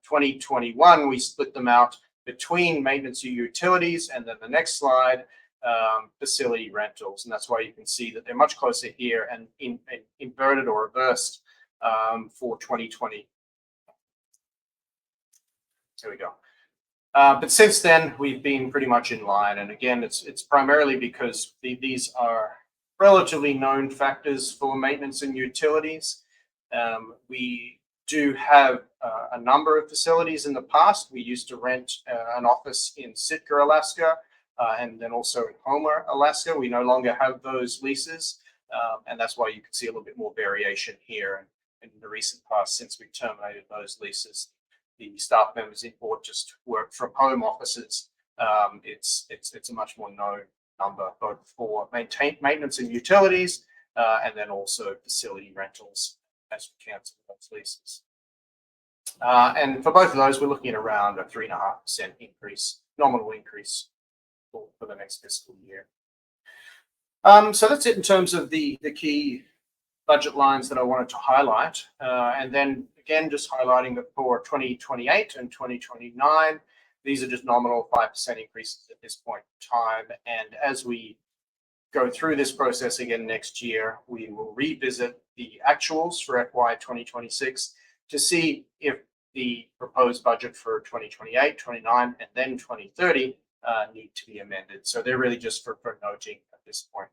2021, we split them out between maintenance and utilities, and then the next slide, facility rentals. And that's why you can see that they're much closer here and inverted or reversed for 2020. There we go. But since then, we've been pretty much in line. And again, it's primarily because these are relatively known factors for maintenance and utilities. We do have a number of facilities in the past. We used to rent an office in Sitka, Alaska, and then also in Homer, Alaska. We no longer have those leases. And that's why you can see a little bit more variation here in the recent past since we terminated those leases. The staff members in board just work from home offices. It's a much more known number, both for maintenance and utilities, and then also facility rentals as we cancel those leases. And for both of those, we're looking at around a 3.5% increase, nominal increase for the next fiscal year. So that's it in terms of the key budget lines that I wanted to highlight. And then again, just highlighting that for 2028 and 2029, these are just nominal 5% increases at this point in time. And as we go through this process again next year, we will revisit the actuals for FY 2026 to see if the proposed budget for 2028, 29, and then 2030 need to be amended. So they're really just for noting at this point.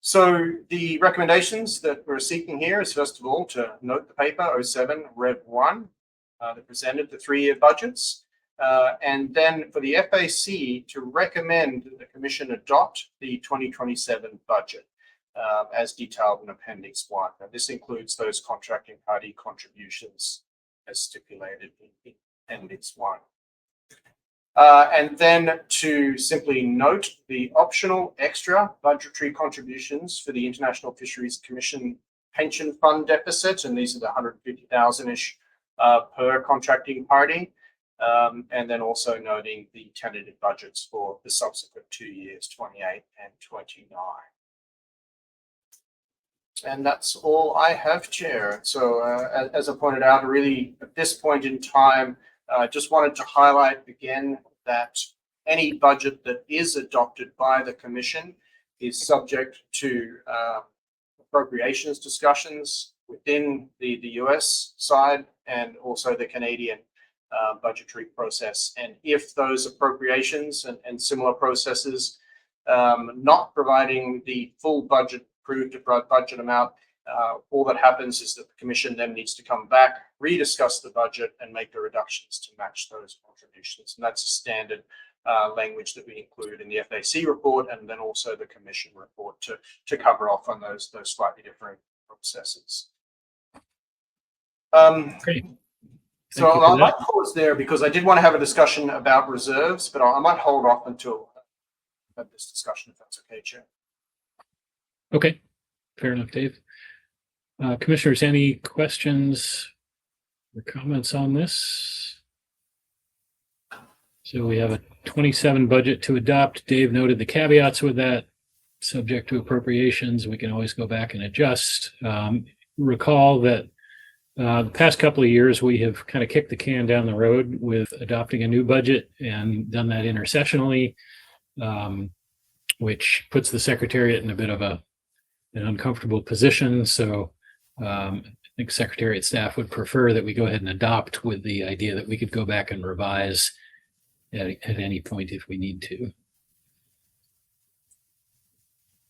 So the recommendations that we're seeking here is, first of all, to note the paper 07 Rev 1 that presented the 3-year budgets, and then for the FAC to recommend that the Commission adopt the 2027 budget as detailed in Appendix 1. And this includes those contracting party contributions as stipulated in Appendix 1. And then to simply note the optional extra budgetary contributions for the International Fisheries Commission pension fund deficit, and these are the 150,000-ish per contracting party. And then also noting the tentative budgets for the subsequent 2 years, 28 and 29. And that's all I have, Chair. So as I pointed out, really at this point in time, I just wanted to highlight again that any budget that is adopted by the Commission is subject to appropriations discussions within the US side and also the Canadian budgetary process. And if those appropriations and similar processes not providing the full budget, approved budget amount, all that happens is that the Commission then needs to come back, rediscuss the budget and make the reductions to match those contributions. And that's a standard language that we include in the FAC report and then also the Commission report to cover off on those slightly different processes. Great. So I might pause there because I did want to have a discussion about reserves, but I might hold off until I have this discussion, if that's okay, Chair. Okay, fair enough, Dave. Commissioners, any questions or comments on this? So we have a 27 budget to adopt. Dave noted the caveats with that. Subject to appropriations, we can always go back and adjust. Recall that the past couple of years, we have kind of kicked the can down the road with adopting a new budget and done that intercessionally, which puts the Secretariat in a bit of an uncomfortable position. So I think Secretariat staff would prefer that we go ahead and adopt with the idea that we could go back and revise at any point if we need to.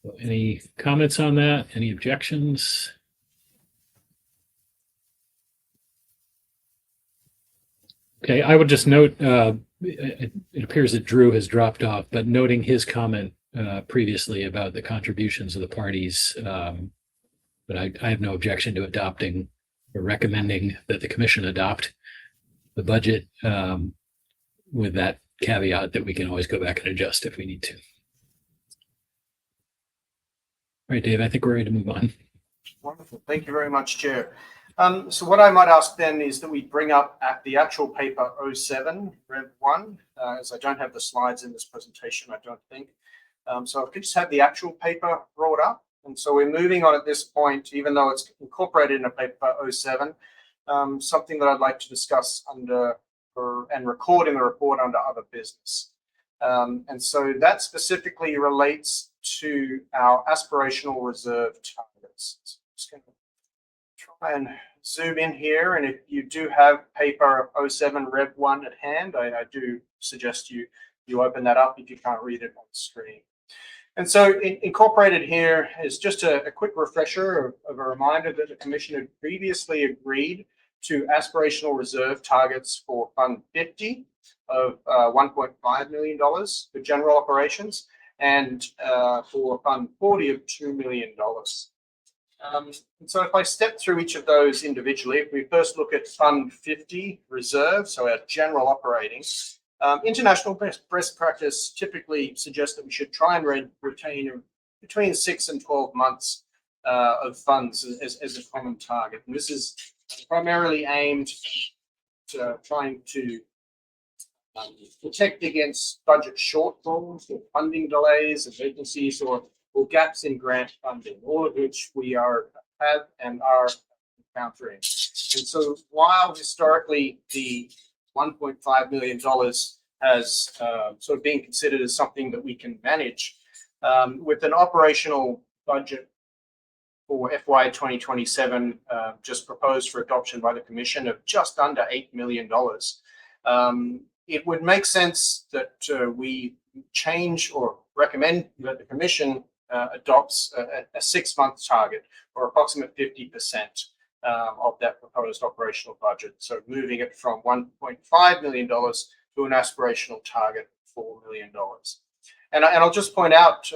So any comments on that? Any objections? Okay, I would just note, it appears that Drew has dropped off, but noting his comment previously about the contributions of the parties, but I have no objection to adopting or recommending that the Commission adopt the budget with that caveat that we can always go back and adjust if we need to. All right, Dave, I think we're ready to move on. Wonderful. Thank you very much, Chair. So what I might ask then is that we bring up at the actual paper 07, Rev 1, as I don't have the slides in this presentation, I don't think. So if I could just have the actual paper brought up. And so we're moving on at this point, even though it's incorporated in a paper 07, something that I'd like to discuss under and record in the report under other business. And so that specifically relates to our aspirational reserve targets. So I'm just going to try and zoom in here. And if you do have paper 07 Rev 1 at hand, I do suggest you open that up if you can't read it on the screen. And so incorporated here is just a quick refresher of a reminder that the Commission had previously agreed to aspirational reserve targets for Fund 50 of $1.5 million for general operations and for Fund 40 of $2 million. And so if I step through each of those individually, if we first look at Fund 50 reserve, so our general operating, international best practice typically suggests that we should try and retain between 6 and 12 months of funds as a common target. And this is primarily aimed at trying to protect against budget shortfalls or funding delays, emergencies, or gaps in grant funding, all of which we have and are encountering. And so while historically the $1.5 million has sort of been considered as something that we can manage, with an operational budget for FY 2027 just proposed for adoption by the Commission of just under $8 million, it would make sense that we change or recommend that the Commission adopts a 6-month target or approximate 50% of that proposed operational budget. So moving it from $1.5 million to an aspirational target of $4 million. And I'll just point out,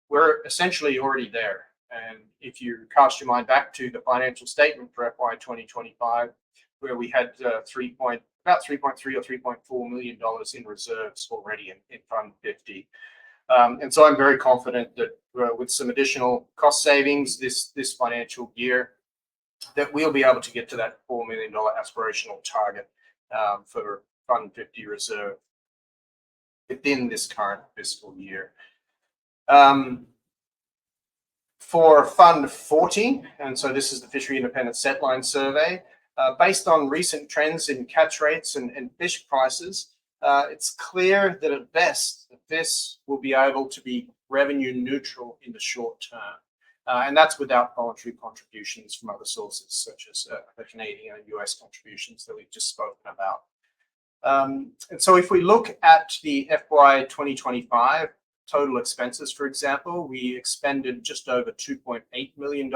we're essentially already there. And if you cast your mind back to the financial statement for FY 2025, where we had about 3.3 or $3.4 million in reserves already in Fund 50. And so I'm very confident that with some additional cost savings this financial year, that we'll be able to get to that $4 million aspirational target for Fund 50 reserve within this current fiscal year. For Fund 40, and so this is the Fishery Independent Setline Survey, based on recent trends in catch rates and fish prices, it's clear that at best, the FIS will be able to be revenue neutral in the short term. And that's without voluntary contributions from other sources, such as the Canadian and US contributions that we've just spoken about. And so if we look at the FY 2025 total expenses, for example, we expended just over $2.8 million.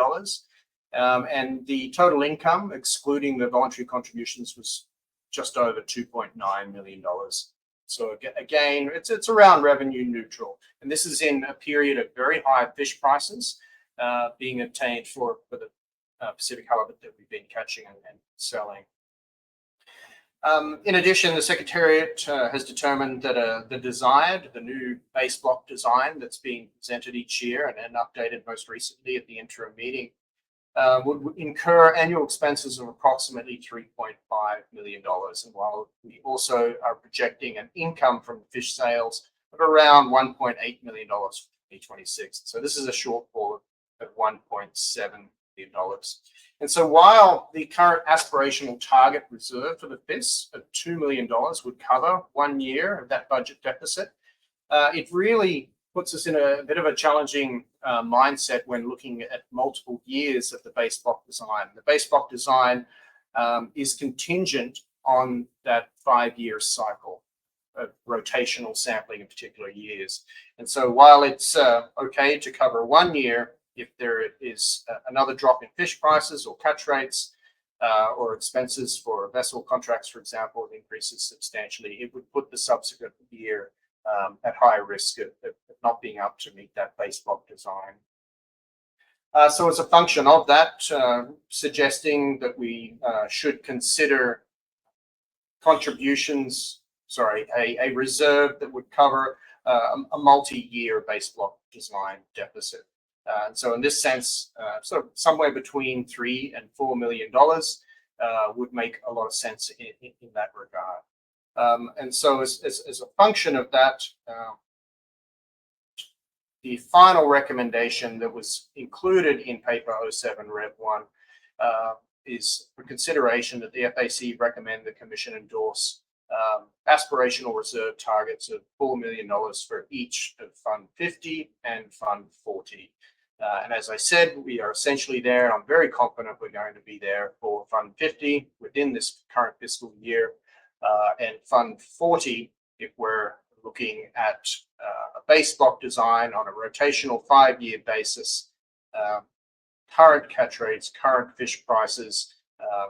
And the total income, excluding the voluntary contributions, was just over $2.9 million. So again, it's around revenue neutral. And this is in a period of very high fish prices being obtained for the Pacific halibut that we've been catching and selling. In addition, the Secretariat has determined that the new base block design that's being presented each year and updated most recently at the interim meeting would incur annual expenses of approximately $3.5 million. And while we also are projecting an income from fish sales of around $1.8 million for 2026. So this is a shortfall of $1.7 million. And so while the current aspirational target reserve for the FIS of $2 million would cover 1 year of that budget deficit, it really puts us in a bit of a challenging mindset when looking at multiple years of the base block design. The base block design is contingent on that 5-year cycle of rotational sampling in particular years. And so while it's okay to cover 1 year, if there is another drop in fish prices or catch rates or expenses for vessel contracts, for example, it increases substantially, it would put the subsequent year at high risk of not being able to meet that base block design. So as a function of that, suggesting that we should consider a reserve that would cover a multi-year base block design deficit. And so in this sense, sort of somewhere between $3 and $4 million would make a lot of sense in that regard. And so as a function of that, the final recommendation that was included in paper 07 Rev 1 is for consideration that the FAC recommend the Commission endorse aspirational reserve targets of $4 million for each of Fund 50 and Fund 40. And as I said, we are essentially there. I'm very confident we're going to be there for Fund 50 within this current fiscal year. And Fund 40, if we're looking at a base block design on a rotational 5-year basis, current catch rates, current fish prices,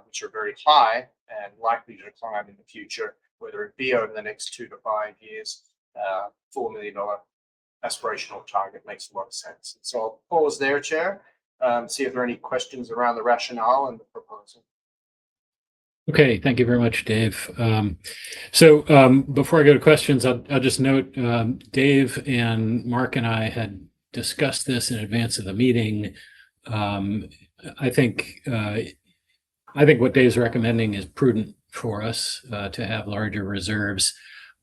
which are very high and likely to decline in the future, whether it be over the next 2 to 5 years, $4 million aspirational target makes a lot of sense. And so I'll pause there, Chair, see if there are any questions around the rationale and the proposal. Okay, thank you very much, Dave. So before I go to questions, I'll just note Dave and Mark and I had discussed this in advance of the meeting. I think what Dave's recommending is prudent for us to have larger reserves.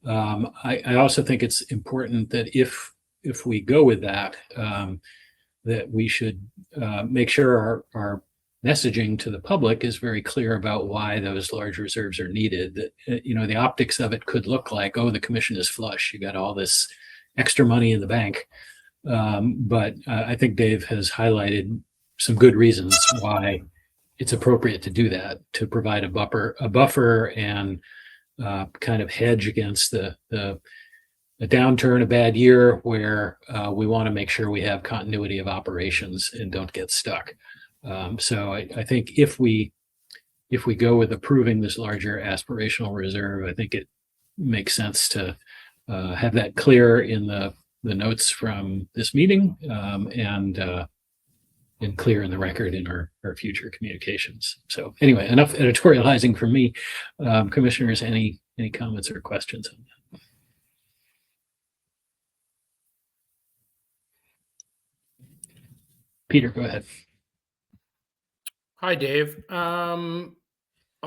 I also think it's important that if we go with that, that we should make sure our messaging to the public is very clear about why those large reserves are needed. That, the optics of it could look like, oh, the Commission is flush. You got all this extra money in the bank. But I think Dave has highlighted some good reasons why it's appropriate to do that, to provide a buffer and kind of hedge against a downturn, a bad year where we want to make sure we have continuity of operations and don't get stuck. So I think if we go with approving this larger aspirational reserve, I think it makes sense to have that clear in the notes from this meeting, and and clear in the record in our future communications. So anyway, enough editorializing from me. Commissioners, any comments or questions on that? Peter, go ahead. Hi, Dave. I'll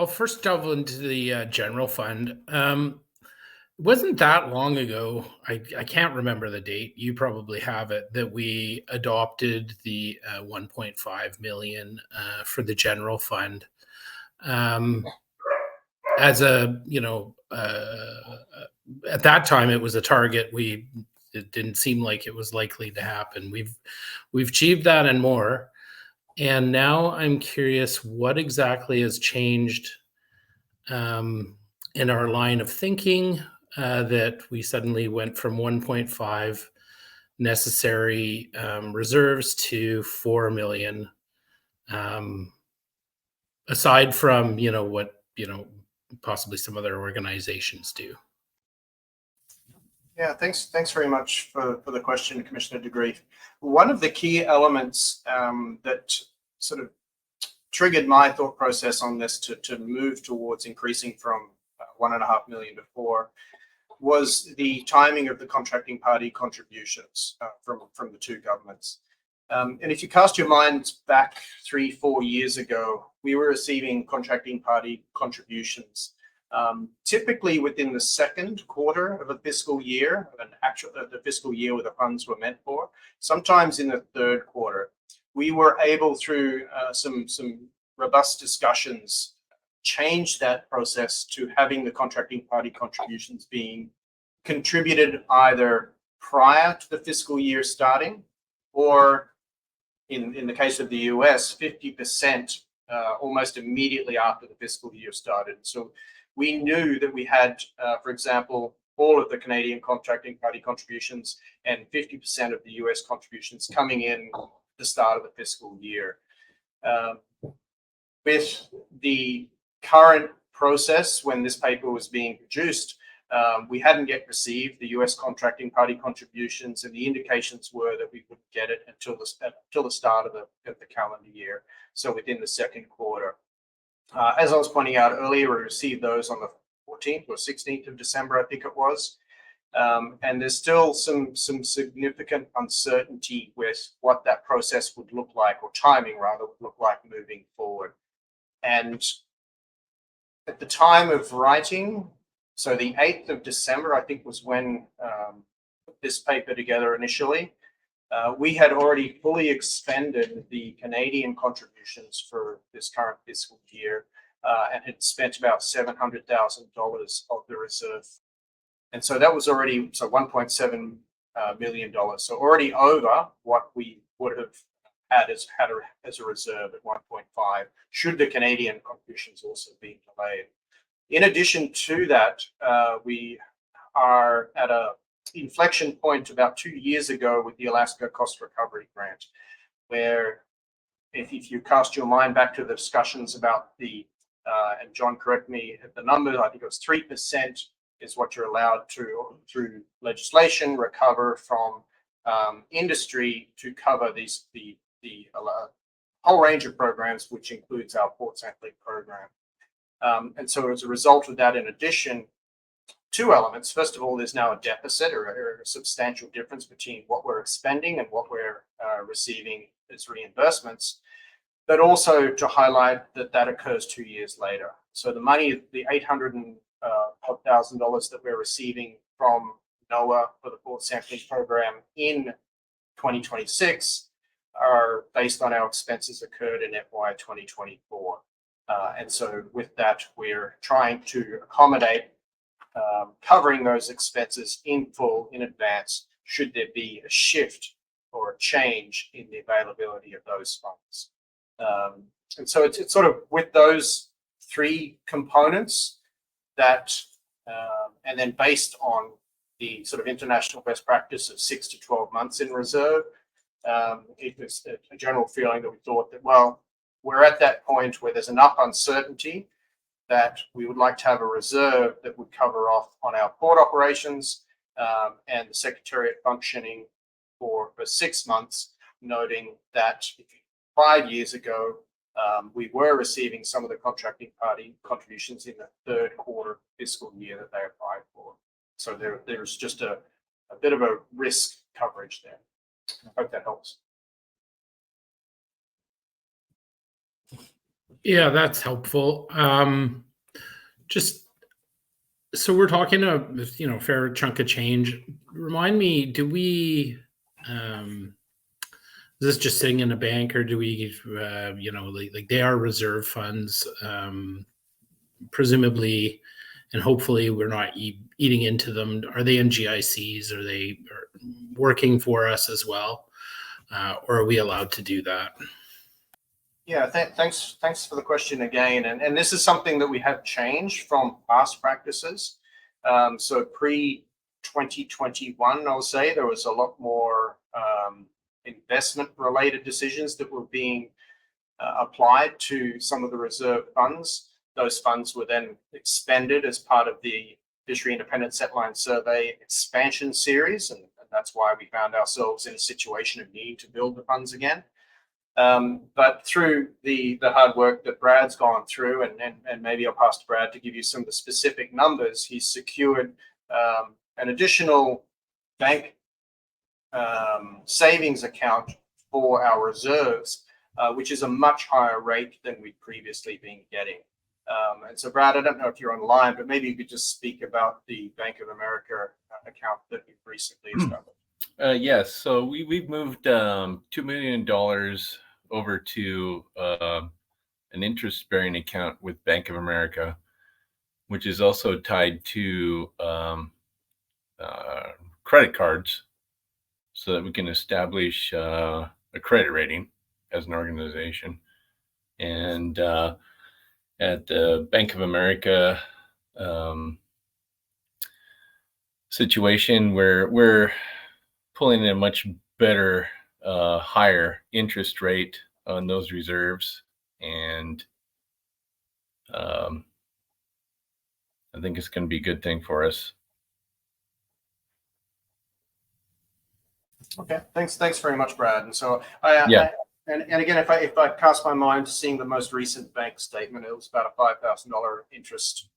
first delve into the general fund. It wasn't that long ago, I can't remember the date, you probably have it, that we adopted the 1.5 million for the general fund. As a, at that time it was a target. It didn't seem like it was likely to happen. We've achieved that and more. And now I'm curious what exactly has changed in our line of thinking that we suddenly went from 1.5 necessary reserves to 4 million. Aside from, what, possibly some other organizations do. Yeah, thanks very much for the question, Commissioner DeGrief. One of the key elements that sort of triggered my thought process on this to move towards increasing from 1.5 million to 4 was the timing of the contracting party contributions from the two governments. And if you cast your minds back 3-4 years ago, we were receiving contracting party contributions typically within the second quarter of a fiscal year, the fiscal year where the funds were meant for. Sometimes in the third quarter, we were able, through some robust discussions, change that process to having the contracting party contributions being contributed either prior to the fiscal year starting, or in the case of the US, 50% almost immediately after the fiscal year started. So we knew that we had, for example, all of the Canadian contracting party contributions and 50% of the US contributions coming in at the start of the fiscal year. With the current process, when this paper was being produced, we hadn't yet received the US contracting party contributions, and the indications were that we wouldn't get it until the start of the calendar year, so within the second quarter. As I was pointing out earlier, we received those on the 14th or 16th of December, I think it was. And there's still some significant uncertainty with what that process would look like, or timing rather, would look like moving forward. And at the time of writing, so the 8th of December, I think, was when put this paper together initially. We had already fully expended the Canadian contributions for this current fiscal year and had spent about $700,000 of the reserve. And so that was already $1.7 million. So already over what we would have had as a reserve at 1.5, should the Canadian contributions also be delayed. In addition to that, we are at a inflection point about 2 years ago with the Alaska Cost Recovery Grant, where if you cast your mind back to the discussions about the, and John, correct me if the number, I think it was 3% is what you're allowed to, through legislation, recover from industry to cover the whole range of programs, which includes our Port Sampling program. And so as a result of that, in addition, two elements. First of all, there's now a deficit or a substantial difference between what we're expending and what we're receiving as reimbursements, but also to highlight that occurs 2 years later. So the money, the $800,000 that we're receiving from NOAA for the Port Sampling program in 2026 are based on our expenses occurred in FY 2024. And so with that, we're trying to accommodate covering those expenses in full in advance, should there be a shift or a change in the availability of those funds. And so it's sort of with those three components that, and then based on the sort of international best practice of 6 to 12 months in reserve, it was a general feeling that we thought that, well, we're at that point where there's enough uncertainty that we would like to have a reserve that would cover off on our port operations and the Secretariat functioning for 6 months, noting that 5 years ago, we were receiving some of the contracting party contributions in the third quarter fiscal year that they applied for. So there's just a bit of a risk coverage there. I hope that helps. Yeah, that's helpful. Just so we're talking a fair chunk of change. Remind me, do we is this just sitting in a bank, or do we like they are reserve funds, presumably, and hopefully we're not eating into them? Are they in GICs? Are they working for us as well, or are we allowed to do that? Yeah, thanks for the question again. And this is something that we have changed from past practices. So pre-2021, I'll say, there was a lot more investment-related decisions that were being applied to some of the reserve funds. Those funds were then expended as part of the Fishery Independent Setline Survey expansion series, and that's why we found ourselves in a situation of need to build the funds again. But through the hard work that Brad's gone through, and maybe I'll pass to Brad to give you some of the specific numbers, he's secured an additional bank savings account for our reserves, which is a much higher rate than we'd previously been getting. And so, Brad, I don't know if you're online, but maybe you could just speak about the Bank of America account that we've recently established. Yes, so we've moved $2 million over to an interest-bearing account with Bank of America, which is also tied to credit cards, so that we can establish a credit rating as an organization. And at the Bank of America situation, we're pulling in a much better, higher interest rate on those reserves, and I think it's going to be a good thing for us. Okay, thanks very much, Brad. And so and again, if I cast my mind to seeing the most recent bank statement, it was about a $5,000 interest.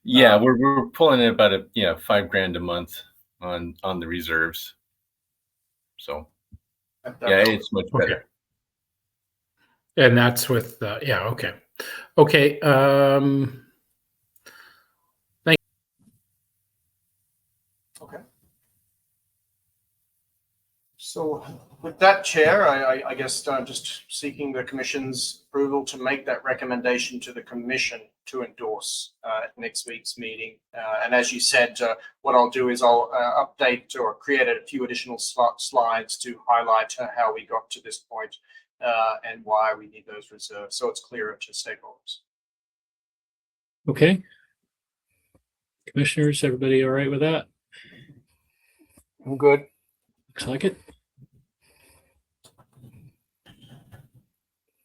Yeah, we're pulling in about $5,000 a month on the reserves. So it's much better. Okay. And that's with okay. Okay. So with that, Chair, I guess just seeking the Commission's approval to make that recommendation to the Commission to endorse at next week's meeting. And as you said, what I'll do is I'll update or create a few additional slides to highlight how we got to this point and why we need those reserves, so it's clearer to stakeholders. Okay. Commissioners, everybody all right with that? I'm good. Looks like it.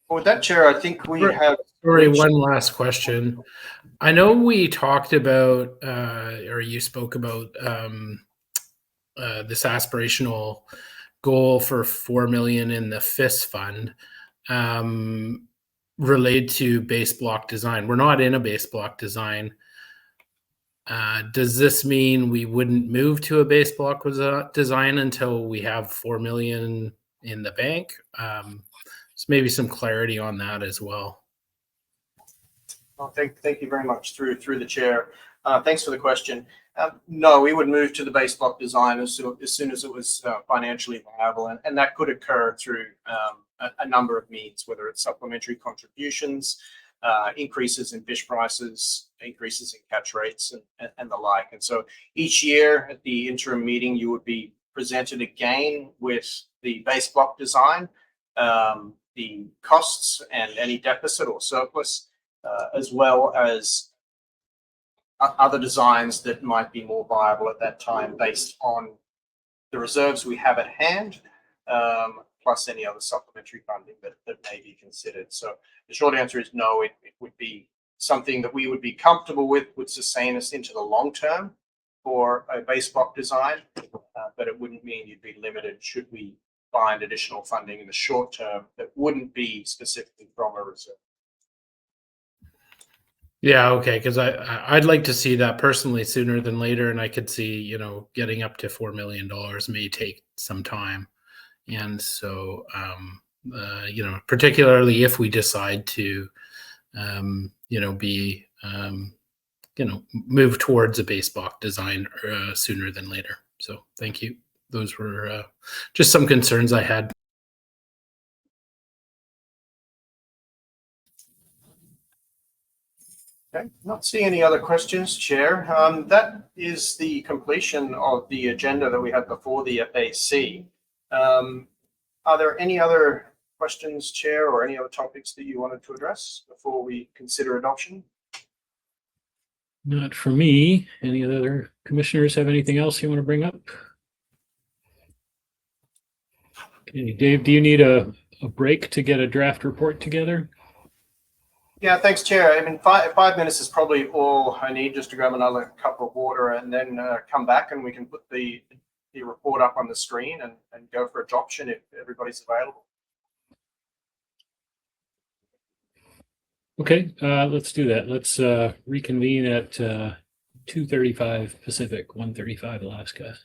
Well, with that, Chair, I think we have. Sorry, one last question. I know we talked about, or you spoke about this aspirational goal for $4 million in the FIS fund related to base block design. We're not in a base block design. Does this mean we wouldn't move to a base block design until we have $4 million in the bank? So maybe some clarity on that as well. Well, thank you very much through the chair. Thanks for the question. No, we would move to the base block design as soon as it was financially viable, and that could occur through a number of means, whether it's supplementary contributions, increases in fish prices, increases in catch rates, and the like. And so each year at the interim meeting, you would be presented again with the base block design, the costs and any deficit or surplus, as well as other designs that might be more viable at that time based on the reserves we have at hand, plus any other supplementary funding that may be considered. So the short answer is no, it would be something that we would be comfortable with, would sustain us into the long term for a base block design, but it wouldn't mean you'd be limited should we find additional funding in the short term that wouldn't be specifically from a reserve. Yeah, okay, because I'd like to see that personally sooner than later, and I could see, you know, getting up to $4 million may take some time. And so, you know, particularly if we decide to, you know, be, you know, move towards a base block design sooner than later. So thank you. Those were just some concerns I had. Okay, not seeing any other questions, Chair. That is the completion of the agenda that we had before the FAC. Are there any other questions, Chair, or any other topics that you wanted to address before we consider adoption? Not for me. Any other commissioners have anything else you want to bring up? Okay, Dave, do you need a break to get a draft report together? Yeah, thanks, Chair. I mean, 5 minutes is probably all I need just to grab another cup of water and then come back and we can put the report up on the screen and go for adoption if everybody's available. Okay, let's do that. Let's reconvene at 2:35 Pacific, 1:35 Alaska.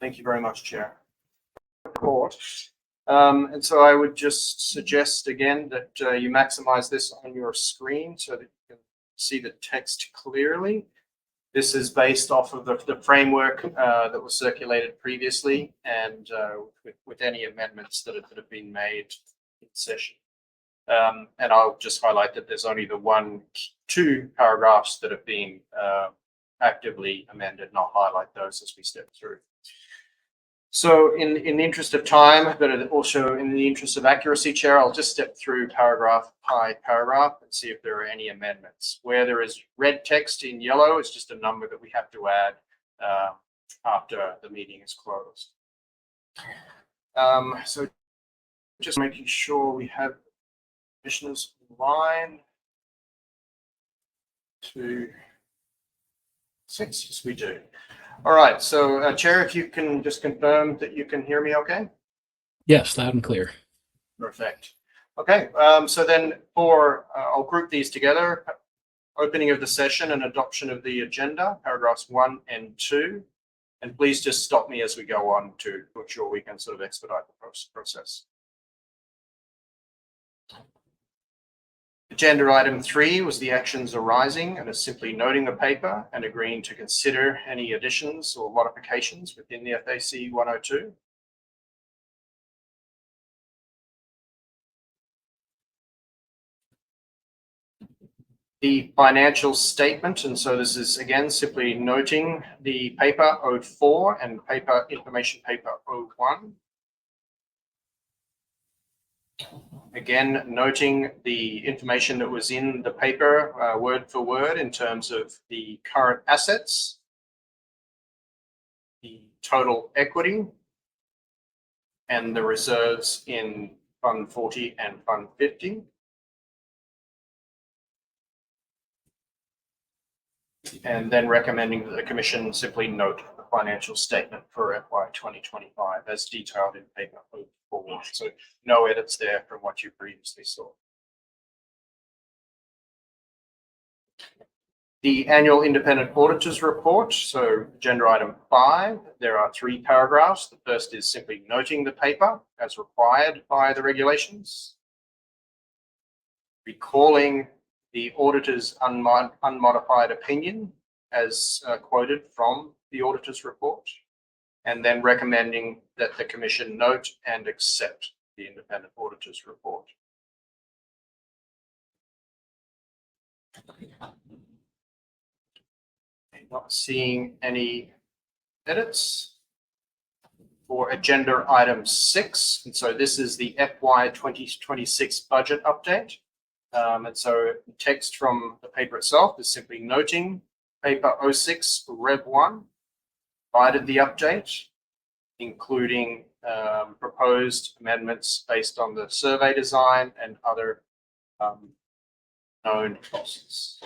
Thank you very much, Chair. Report. And so I would just suggest again that you maximize this on your screen so that you can see the text clearly. This is based off of the framework that was circulated previously and with any amendments that have been made in session. And I'll just highlight that there's only the 2 paragraphs that have been actively amended, and I'll highlight those as we step through. So in the interest of time, but also in the interest of accuracy, Chair, I'll just step through paragraph by paragraph and see if there are any amendments. Where there is red text in yellow, it's just a number that we have to add after the meeting is closed. So just making sure we have commissioners in line. 2, 6, yes, we do. All right, so Chair, if you can just confirm that you can hear me okay? Yes, loud and clear. Perfect. Okay, so then I'll group these together. Opening of the session and adoption of the agenda, paragraphs 1 and 2. And please just stop me as we go on to ensure we can sort of expedite the process. Agenda item 3 was the actions arising and is simply noting the paper and agreeing to consider any additions or modifications within the FAC102. The financial statement, and so this is again simply noting the paper 04 and paper information paper 01. Again, noting the information that was in the paper word for word in terms of the current assets, the total equity, and the reserves in Fund 40 and Fund 50. And then recommending that the Commission simply note the financial statement for FY 2025 as detailed in paper 04. So no edits there from what you previously saw. The annual independent auditors report. So agenda item 5, there are 3 paragraphs. The first is simply noting the paper as required by the regulations, recalling the auditor's unmodified opinion as quoted from the auditor's report, and then recommending that the Commission note and accept the independent auditor's report. Not seeing any edits for agenda item 6. And so this is the FY 2026 budget update. And so the text from the paper itself is simply noting paper 06 Rev 1 provided the update, including proposed amendments based on the survey design and other known costs.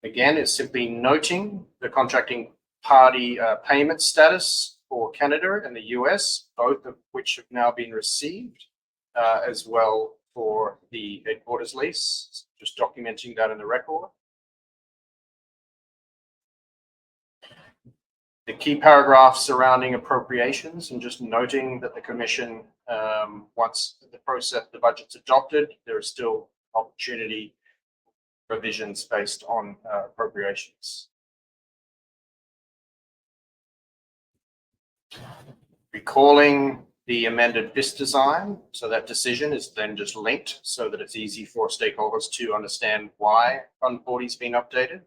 Again, it's simply noting the contracting party payment status for Canada and the US, both of which have now been received, as well for the headquarters lease, just documenting that in the record. The key paragraph surrounding appropriations and just noting that the commission, once the budget's adopted, there is still opportunity revisions based on appropriations. Recalling the amended BIS design, so that decision is then just linked so that it's easy for stakeholders to understand why Fund 40 has been updated.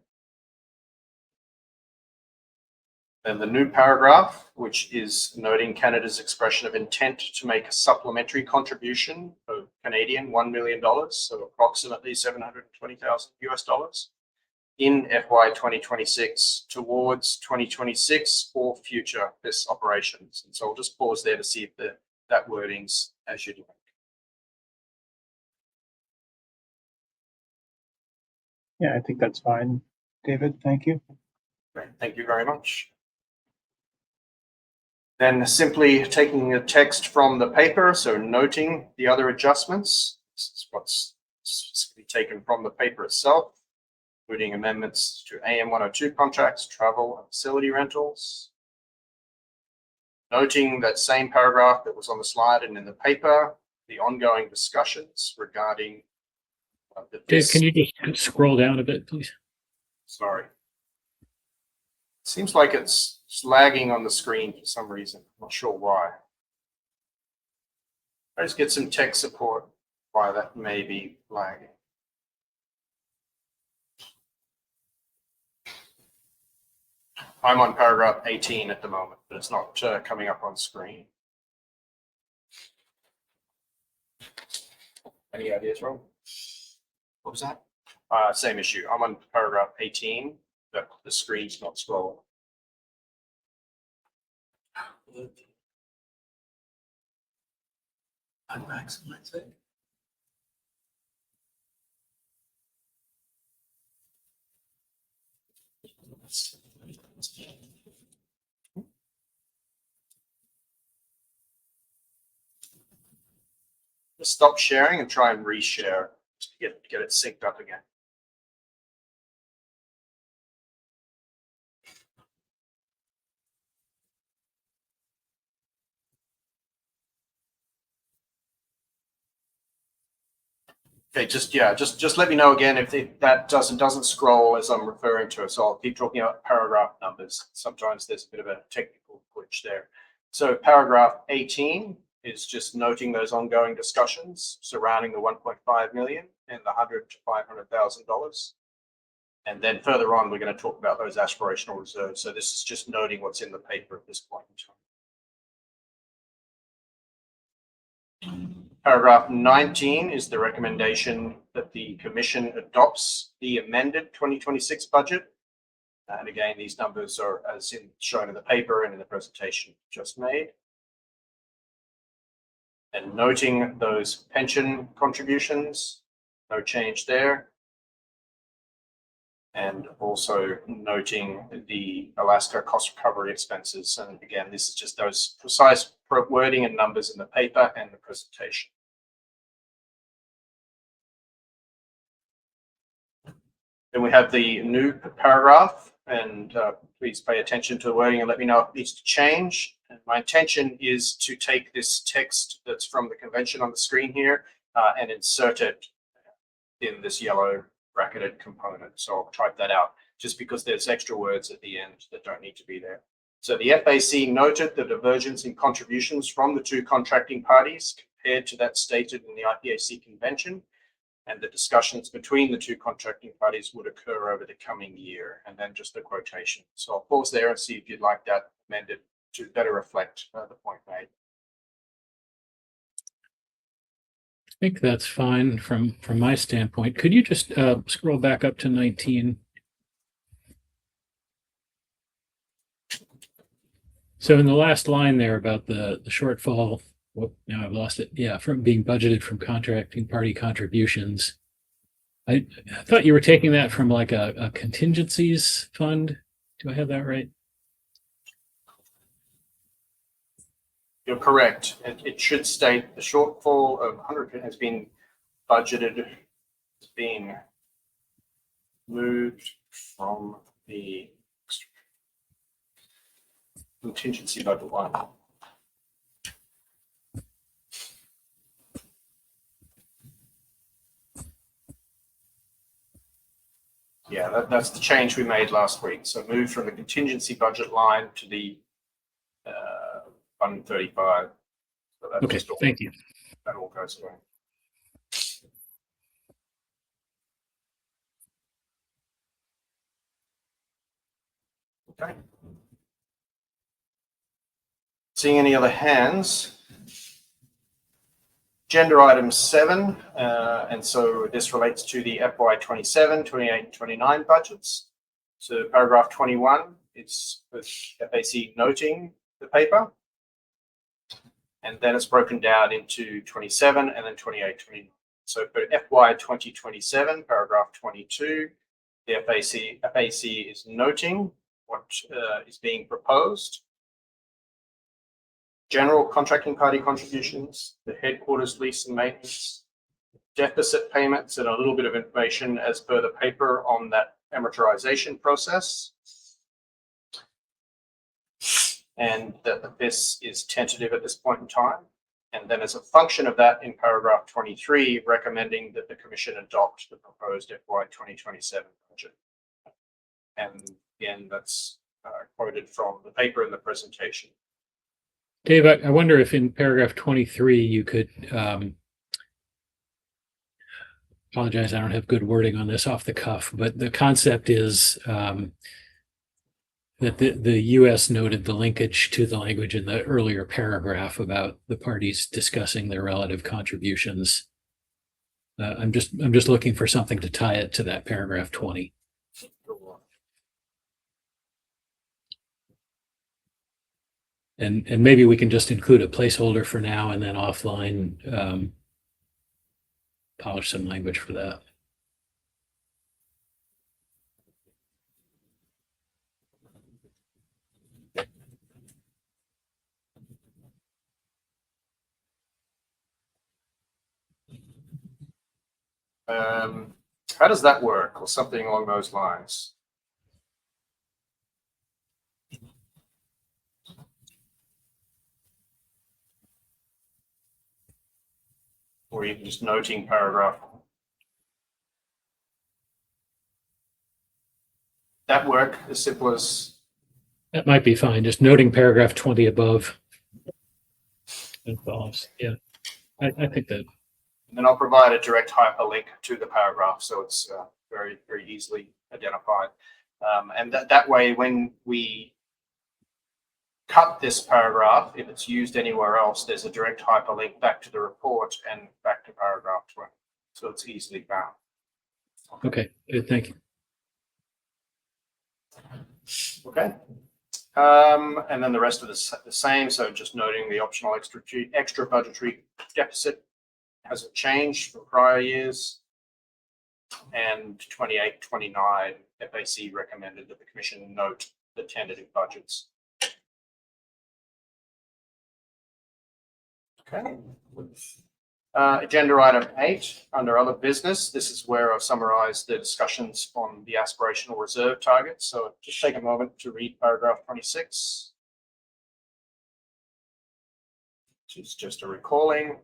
Then the new paragraph, which is noting Canada's expression of intent to make a supplementary contribution of Canadian $1 million, so approximately 720,000 US dollars, in FY 2026 towards 2026 or future BIS operations. And so I'll just pause there to see if that wording's as you'd like. Yeah, I think that's fine. David, thank you. Great, thank you very much. Then simply taking the text from the paper, so noting the other adjustments. This is what's specifically taken from the paper itself, including amendments to AM102 contracts, travel and facility rentals. Noting that same paragraph that was on the slide and in the paper, the ongoing discussions regarding the Dave, can you just scroll down a bit, please? Sorry. Seems like it's lagging on the screen for some reason. I'm not sure why. I just get some tech support why that may be lagging. I'm on paragraph 18 at the moment, but it's not coming up on screen. Any ideas, Rob? What was that? Same issue. I'm on paragraph 18, but the screen's not scrolling. Unmaximize it. Just stop sharing and try and reshare just to get it synced up again. Okay, just let me know again if that doesn't scroll as I'm referring to it. So I'll keep talking about paragraph numbers. Sometimes there's a bit of a technical glitch there. So paragraph 18 is just noting those ongoing discussions surrounding the 1.5 million and the $100,000 to $500,000. And then further on, we're going to talk about those aspirational reserves. So this is just noting what's in the paper at this point in time. Paragraph 19 is the recommendation that the Commission adopts the amended 2026 budget. And again, these numbers are as shown in the paper and in the presentation just made. And noting those pension contributions, no change there. And also noting the Alaska cost recovery expenses. And again, this is just those precise wording and numbers in the paper and the presentation. Then we have the new paragraph, and please pay attention to the wording and let me know if it needs to change. And my intention is to take this text that's from the convention on the screen here and insert it in this yellow bracketed component. So I'll type that out just because there's extra words at the end that don't need to be there. So the FAC noted the divergence in contributions from the two contracting parties compared to that stated in the IPHC convention, and the discussions between the two contracting parties would occur over the coming year, and then just a quotation. So I'll pause there and see if you'd like that amended to better reflect the point made. I think that's fine from my standpoint. Could you just scroll back up to 19? So in the last line there about the shortfall, well, now I've lost it. Yeah, from being budgeted from contracting party contributions. I thought you were taking that from like a contingencies fund. Do I have that right? You're correct. It should state the shortfall of 100 has been budgeted, has been moved from the contingency budget line. Yeah, that's the change we made last week. So moved from the contingency budget line to the Fund 35. So that Okay, thank you. That all goes away. Okay. Seeing any other hands? Agenda item 7, and so this relates to the FY 27, 28, 29 budgets. So paragraph 21, it's with FAC noting the paper. And then it's broken down into 27 and then 28, 29. So for FY 2027, paragraph 22, the FAC is noting what is being proposed. General contracting party contributions, the headquarters lease and maintenance, deficit payments, and a little bit of information as per the paper on that amortization process. And that this is tentative at this point in time. And then as a function of that, in paragraph 23, recommending that the Commission adopt the proposed FY 2027 budget. And again, that's quoted from the paper in the presentation. Dave, I wonder if in paragraph 23 you could apologize, I don't have good wording on this off the cuff, but the concept is that the U.S. noted the linkage to the language in the earlier paragraph about the parties discussing their relative contributions. I'm just looking for something to tie it to that paragraph 20. And maybe we can just include a placeholder for now and then offline polish some language for that. How does that work, or something along those lines? Or even just noting paragraph. That work as simple as That might be fine. Just noting paragraph 20 above. Yeah, I think that. and then I'll provide a direct hyperlink to the paragraph, so it's very, very easily identified. And that way, when we cut this paragraph, if it's used anywhere else, there's a direct hyperlink back to the report and back to paragraph 20. So it's easily found. Okay, good, thank you. Okay. And then the rest of the same. So just noting the optional extra budgetary deficit hasn't changed from prior years. And 28, 29, FAC recommended that the Commission note the tentative budgets. Okay. Agenda item 8 under other business. This is where I've summarized the discussions on the aspirational reserve targets. So just take a moment to read paragraph 26. Which is just a recalling.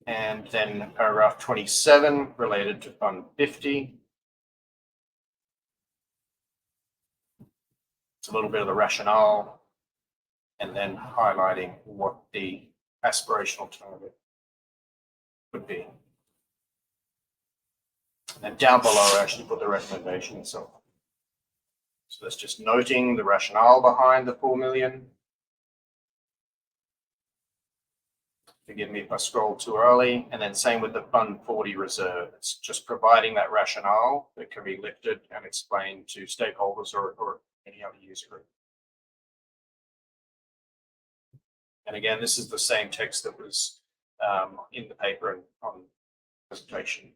And then paragraph 27 related to Fund 50. It's a little bit of the rationale. And then highlighting what the aspirational target would be. And down below, I actually put the recommendation. So that's just noting the rationale behind the 4 million. Forgive me if I scroll too early. And then same with the Fund 40 reserve. It's just providing that rationale that can be lifted and explained to stakeholders or any other user group. And again, this is the same text that was in the paper and on presentation.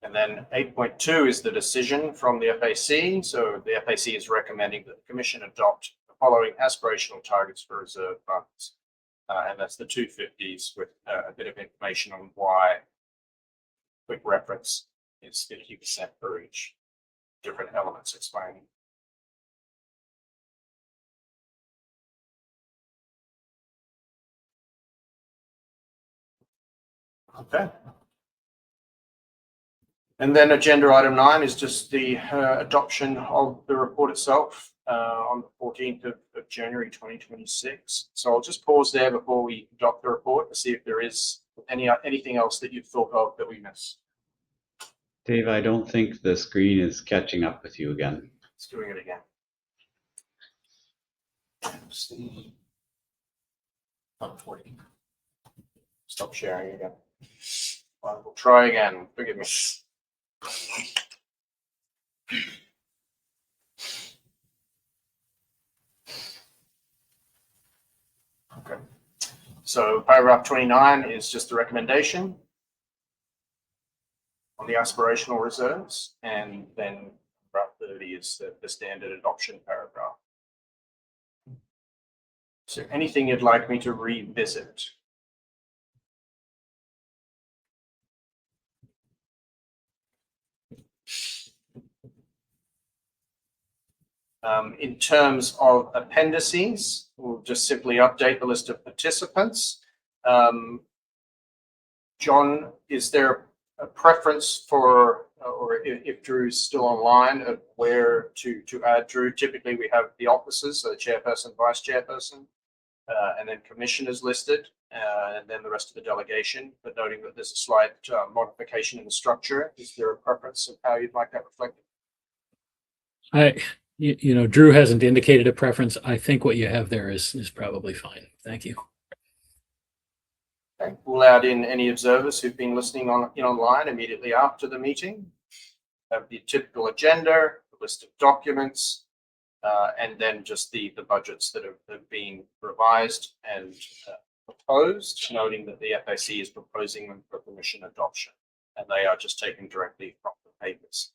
And then 8.2 is the decision from the FAC. So the FAC is recommending that the Commission adopt the following aspirational targets for reserve funds. And that's the 250s with a bit of information on why. Quick reference is 50% for each, different elements explaining. Okay. And then agenda item 9 is just the adoption of the report itself on the 14th of January 2026. So I'll just pause there before we adopt the report to see if there is anything else that you've thought of that we missed. Dave, I don't think the screen is catching up with you again. It's doing it again. Stop sharing again. Well, we'll try again. Forgive me. Okay. So paragraph 29 is just a recommendation on the aspirational reserves, and then paragraph 30 is the standard adoption paragraph. So anything you'd like me to revisit? In terms of appendices, we'll just simply update the list of participants. John, is there a preference for, or if Drew's still online, of where to add Drew? Typically, we have the officers, so the chairperson, vice chairperson, and then commissioners listed, and then the rest of the delegation. But noting that there's a slight modification in the structure, is there a preference of how you'd like that reflected? You know, Drew hasn't indicated a preference. I think what you have there is probably fine. Thank you. Okay. We'll add in any observers who've been listening online immediately after the meeting. Have the typical agenda, the list of documents, and then just the budgets that have been revised and proposed, noting that the FAC is proposing them for Commission adoption, and they are just taken directly from the papers.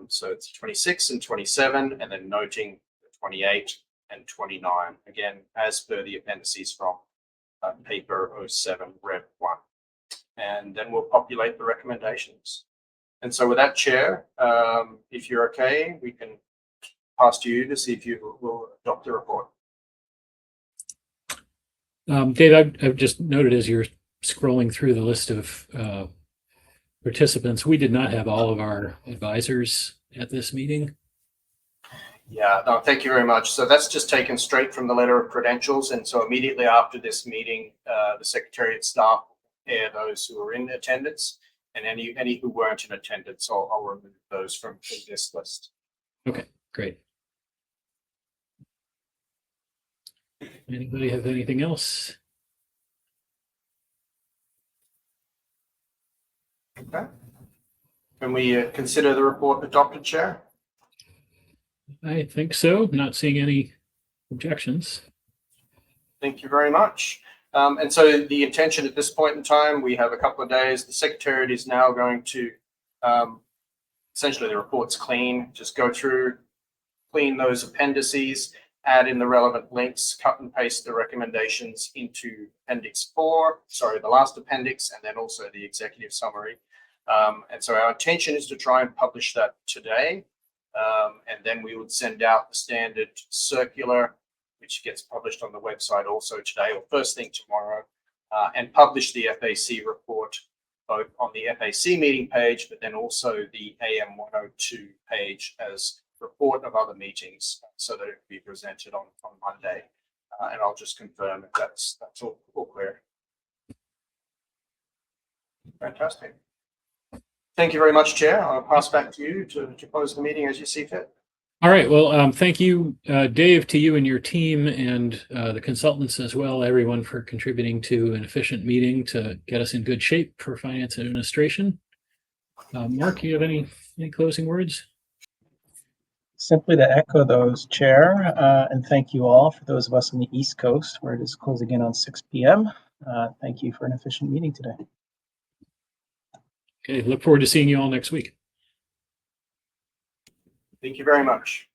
So it's 26 and 27, and then noting 28 and 29, again, as per the appendices from paper 07 Rev 1. And then we'll populate the recommendations. And so with that, Chair, if you're okay, we can pass to you to see if you will adopt the report. Dave, I've just noted as you're scrolling through the list of participants, we did not have all of our advisors at this meeting. Yeah, no, thank you very much. So that's just taken straight from the letter of credentials. And so immediately after this meeting, the Secretariat staff will prepare those who are in attendance, and any who weren't in attendance, I'll remove those from this list. Okay, great. Anybody have anything else? Okay. Can we consider the report adopted, Chair? I think so. Not seeing any objections. Thank you very much. And so the intention at this point in time, we have a couple of days. The Secretariat is now going to, essentially the report's clean, just go through, clean those appendices, add in the relevant links, cut and paste the recommendations into Appendix 4, sorry, the last appendix, and then also the executive summary. And so our intention is to try and publish that today. And then we would send out the standard circular, which gets published on the website also today or first thing tomorrow, and publish the FAC report both on the FAC meeting page, but then also the AM102 page as report of other meetings, so that it can be presented on Monday. And I'll just confirm if that's all clear. Fantastic. Thank you very much, Chair. I'll pass back to you to close the meeting as you see fit. All right. Well, thank you, Dave, to you and your team and the consultants as well, everyone for contributing to an efficient meeting to get us in good shape for finance and administration. Mark, you have any closing words? Simply to echo those, Chair, and thank you all for those of us on the East Coast where it is closing in on 6 p.m. Thank you for an efficient meeting today. Okay, look forward to seeing you all next week. Thank you very much.